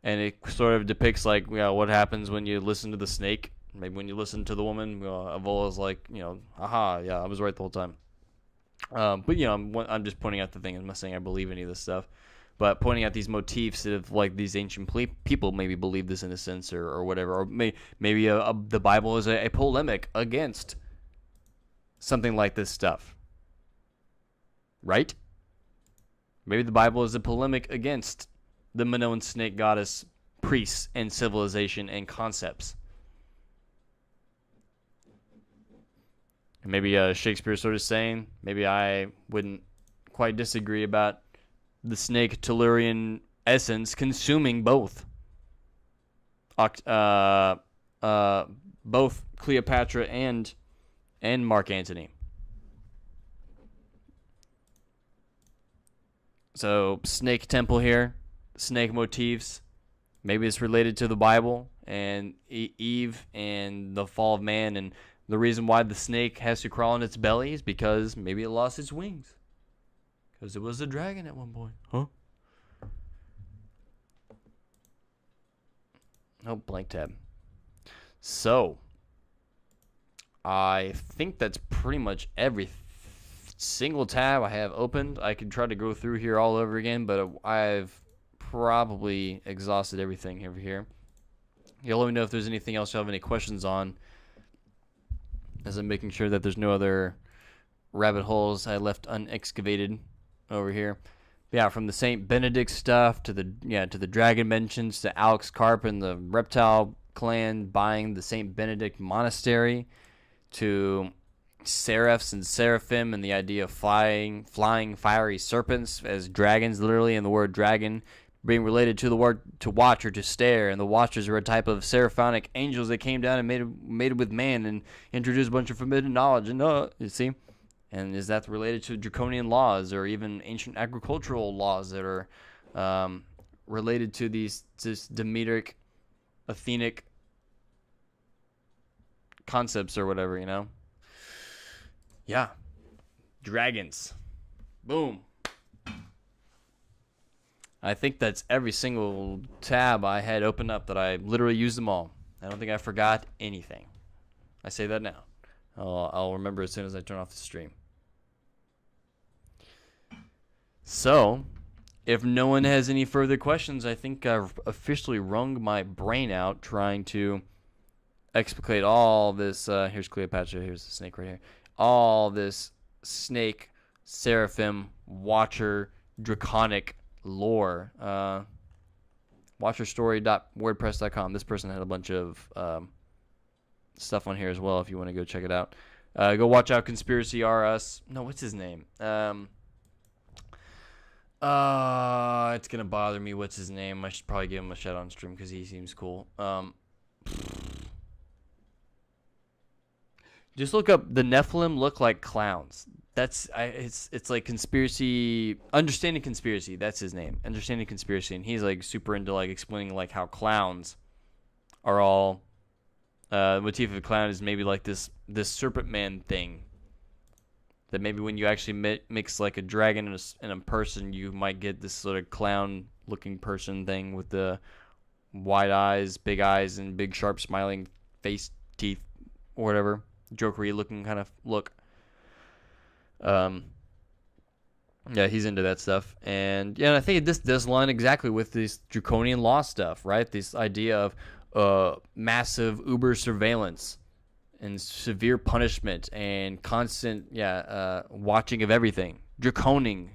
And it sort of depicts like, what happens when you listen to the snake. Maybe when you listen to the woman, Avola's like, aha, yeah, I was right the whole time. But I'm just pointing out the thing. I'm not saying I believe any of this stuff. but pointing out these motifs of like these ancient people maybe believe this in a sense, or whatever, or maybe the Bible is a polemic against something like this stuff, right? Maybe the Bible is a polemic against the Minoan snake goddess, priests, and civilization and concepts. And maybe Shakespeare sort of saying, maybe I wouldn't quite disagree about the snake Tellurian essence consuming both. Both Cleopatra and Mark Antony. So, snake temple here, snake motifs. Maybe it's related to the Bible and Eve and the fall of man, and the reason why the snake has to crawl on its belly is because maybe it lost its wings. Because it was a dragon at one point. Huh? Oh, blank tab. So, I think that's pretty much every single tab I have opened. I could try to go through here all over again, but I've probably exhausted everything over here. You'll let me know if there's anything else you have any questions on, as I'm making sure that there's no other rabbit holes I left unexcavated over here. But yeah, from the Saint Benedict stuff to the dragon mentions to Alex Karp and the reptile clan buying the Saint Benedict monastery, to seraphs and seraphim and the idea of flying fiery serpents as dragons, literally, and the word dragon being related to the word to watch or to stare, and the watchers are a type of seraphonic angels that came down and made with man and introduced a bunch of forbidden knowledge. And you see, and is that related to draconian laws or even ancient agricultural laws that are related to this Demetric, Athenic concepts or whatever, you know? Yeah, dragons. Boom. I think that's every single tab I had opened up that I literally used them all. I don't think I forgot anything. I say that now. I'll remember as soon as I turn off the stream. So, if no one has any further questions, I think I've officially wrung my brain out trying to explicate all this. Here's Cleopatra. Here's the snake right here. All this snake, seraphim, watcher, draconic lore. Watcherstory.wordpress.com. This person had a bunch of stuff on here as well if you want to go check it out. Go watch out Conspiracy R Us. No, what's his name? It's gonna bother me. What's his name? I should probably give him a shout out on stream because he seems cool. Just look up the Nephilim look like clowns. It's like conspiracy, understanding conspiracy. That's his name, understanding conspiracy, and he's like super into like explaining like how clowns are all. The motif of a clown is maybe like this serpent-men thing. That maybe when you actually mix like a dragon and a person, you might get this sort of clown-looking person thing with the wide eyes, and big sharp smiling face, teeth, or whatever, jokery-looking kind of look. Yeah, he's into that stuff, and I think this does line exactly with this draconian law stuff, right? This idea of massive uber surveillance and severe punishment and constant watching of everything, dracomying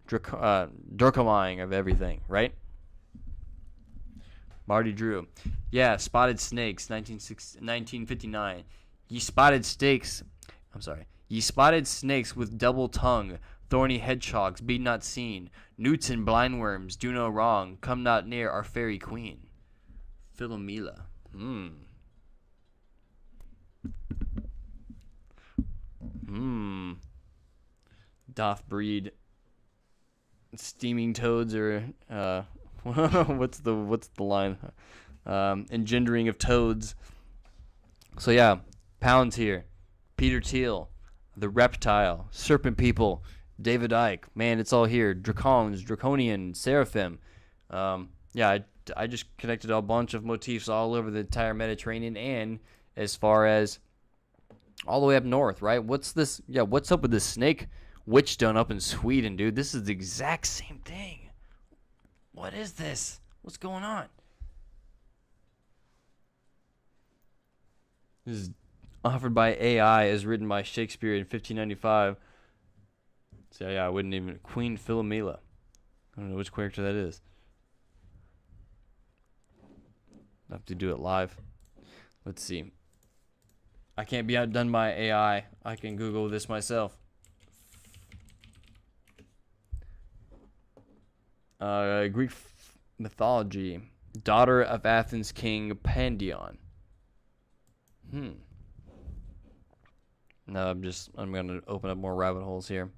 of everything, right? Marty Drew, spotted snakes, 1959. Ye spotted snakes with double tongue, thorny hedgehogs, be not seen. Newts and blindworms, do no wrong, come not near our fairy queen. Philomela. Doth breed steaming toads, or what's the line? Engendering of toads. So yeah, Pounds here. Peter Thiel, the reptile, serpent people, David Icke. Man, it's all here. Draconian, seraphim. I just connected a bunch of motifs all over the entire Mediterranean, and as far as all the way up north, right? What's this? Yeah, what's up with this snake witch stone up in Sweden, dude? This is the exact same thing. What is this? What's going on? This is offered by AI, as written by Shakespeare in 1595. So yeah, I wouldn't even. Queen Philomela. I don't know which character that is. I have to do it live. Let's see. I can't be outdone by AI. I can Google this myself. Greek mythology. Daughter of Athens king Pandion. No, I'm gonna open up more rabbit holes here.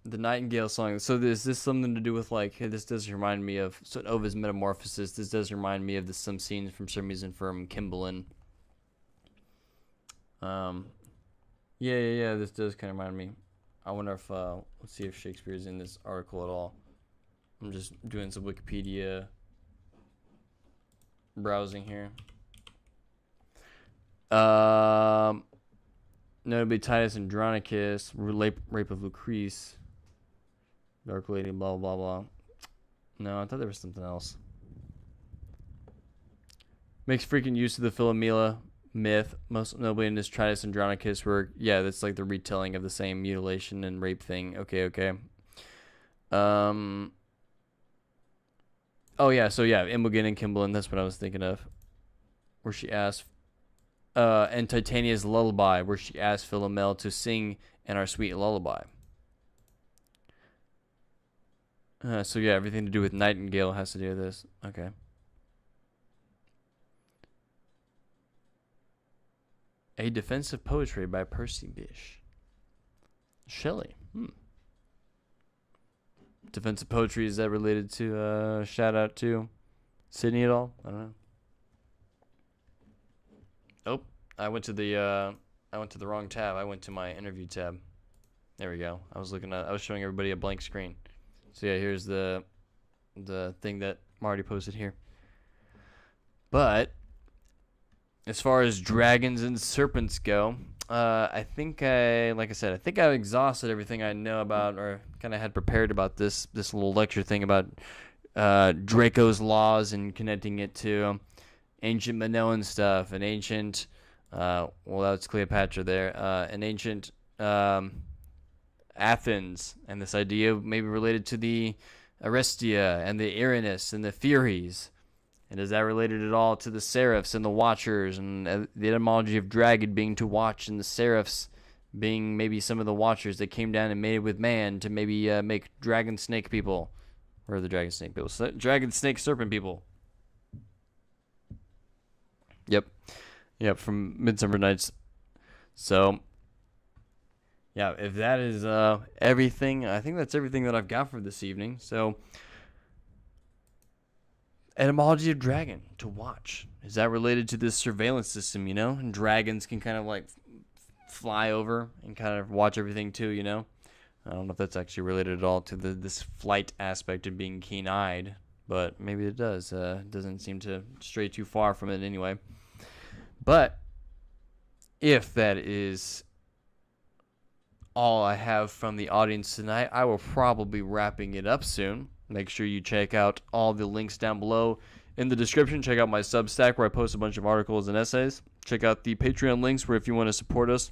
The Nightingale song. So is this something to do with, like, hey, this does remind me of Ovid's Metamorphosis. This does remind me of some scenes from some reason from Kimberlin. Yeah, this does kind of remind me. I wonder if, let's see if Shakespeare's in this article at all. I'm just doing some Wikipedia browsing here. Notably Titus Andronicus, rape of Lucrece, Dark Lady, blah, blah, blah. No, I thought there was something else. Makes freaking use of the Philomela myth, most notably in this Titus Andronicus, where, yeah, that's like the retelling of the same mutilation and rape thing. Okay. Oh, yeah, so yeah, Imogen and Kimberlin, that's what I was thinking of. Where she asked, and Titania's Lullaby, where she asked Philomel to sing in our sweet lullaby. So yeah, everything to do with Nightingale has to do with this. Okay. A Defense of Poetry by Percy Bysshe Shelley. Defense of Poetry, is that related to shout out to Sydney at all? I don't know. Oh, I went to the wrong tab. I went to my interview tab. There we go. I was showing everybody a blank screen. So yeah, here's the thing that Marty posted here. But as far as dragons and serpents go, I think I've exhausted everything I know about, or kind of had prepared about this little lecture thing about Draco's laws and connecting it to ancient Minoan stuff and ancient, that's Cleopatra there, and ancient Athens, and this idea maybe related to the Arestia and the Erinis and the Furies. And is that related at all to the Seraphs and the Watchers, and the etymology of dragon being to watch, and the Seraphs being maybe some of the Watchers that came down and mated with man to maybe make dragon snake people, or the dragon snake people, dragon snake serpent people. Yep, from Midsummer Nights. So, yeah, if that is everything, I think that's everything that I've got for this evening. So, etymology of dragon, to watch. Is that related to this surveillance system, And dragons can kind of like fly over and kind of watch everything too, I don't know if that's actually related at all to this flight aspect of being keen-eyed, but maybe it does. It doesn't seem to stray too far from it anyway. But if that is all I have from the audience tonight, I will probably be wrapping it up soon. Make sure you check out all the links down below in the description. Check out my Substack, where I post a bunch of articles and essays. Check out the Patreon links, where if you want to support us,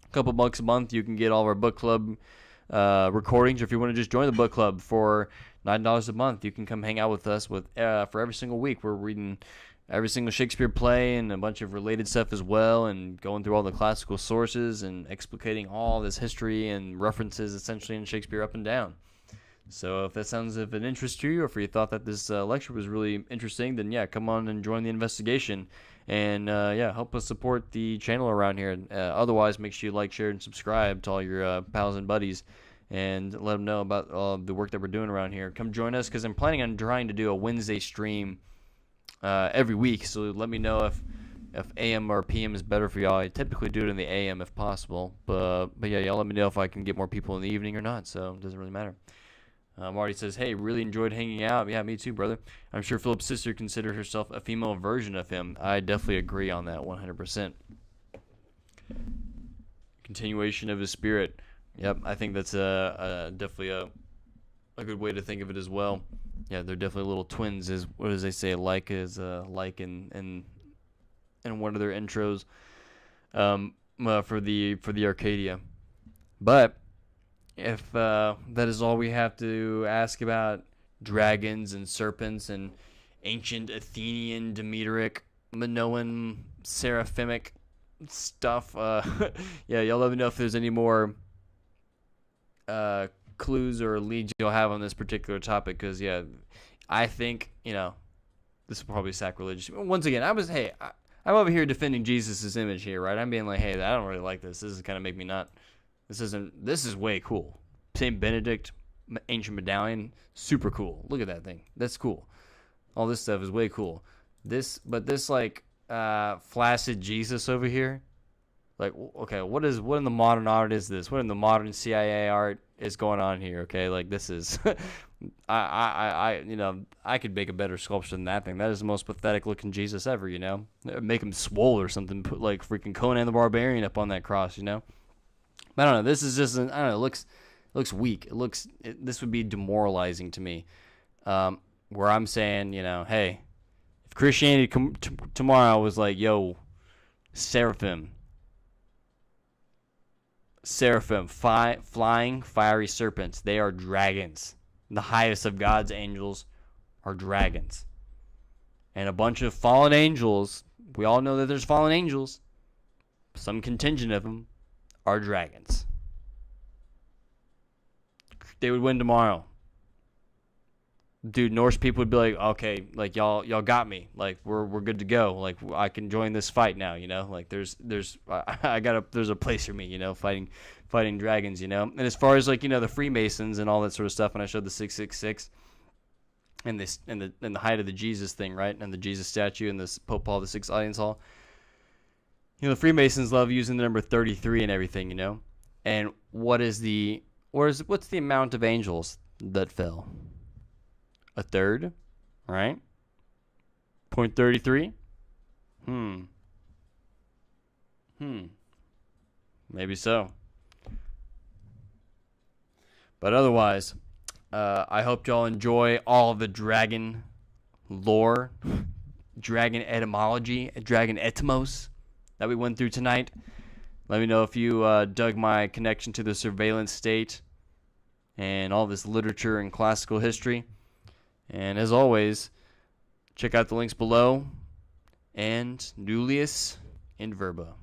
a couple bucks a month, you can get all of our book club recordings. Or if you want to just join the book club for $9 a month, you can come hang out with us for every single week. We're reading every single Shakespeare play and a bunch of related stuff as well, and going through all the classical sources and explicating all this history and references essentially in Shakespeare up and down. So if that sounds of an interest to you, or if you thought that this lecture was really interesting, then yeah, come on and join the investigation, and help us support the channel around here. Otherwise, make sure you like, share, and subscribe to all your pals and buddies, and let them know about the work that we're doing around here. Come join us, because I'm planning on trying to do a Wednesday stream every week. So let me know if AM or PM is better for y'all. I typically do it in the AM if possible, but yeah, y'all let me know if I can get more people in the evening or not. So it doesn't really matter. Marty says, hey, really enjoyed hanging out. Yeah, me too, brother. I'm sure Philip's sister considered herself a female version of him. I definitely agree on that 100%. continuation of his spirit. Yep, I think that's definitely a good way to think of it as well. Yeah, they're definitely little twins. Is what does they say? Like in one of their intros, for the Arcadia. But if that is all we have to ask about dragons and serpents and ancient Athenian, Demeteric, Minoan, Seraphimic stuff, yeah, y'all let me know if there's any more clues or leads you'll have on this particular topic, because yeah, I think this is probably sacrilegious. Once again, I'm over here defending Jesus' image here, right? I'm being like, hey, I don't really like this. This is kind of make me not. This is way cool. Saint Benedict, ancient medallion, super cool. Look at that thing. That's cool. All this stuff is way cool. This like flaccid Jesus over here. Like, okay, what in the modern art is this? What in the modern CIA art is going on here? Okay, like this is, I could make a better sculpture than that thing. That is the most pathetic looking Jesus ever. Make him swole or something. Put like freaking Conan the Barbarian up on that cross. But I don't know. This is just, I don't know. It looks weak. This would be demoralizing to me. Where I'm saying, hey, if Christianity tomorrow was like, yo, seraphim, flying fiery serpents. They are dragons. The highest of God's angels are dragons. And a bunch of fallen angels. We all know that there's fallen angels. Some contingent of them are dragons. They would win tomorrow. Dude, Norse people would be like, okay, like y'all got me. Like we're good to go. Like I can join this fight now, Like there's a place for me, fighting dragons, And as far as like, the Freemasons and all that sort of stuff, and I showed the 666 and the height of the Jesus thing, right? And the Jesus statue and this Pope Paul VI audience hall. The Freemasons love using the number 33 and everything, And what's the amount of angels that fell? A third, right? 0.33? Maybe so. But otherwise, I hope y'all enjoy all of the dragon lore, dragon etymology, dragon etymos that we went through tonight. Let me know if you dug my connection to the surveillance state and all this literature and classical history. And as always, check out the links below, and Nullius in Verba.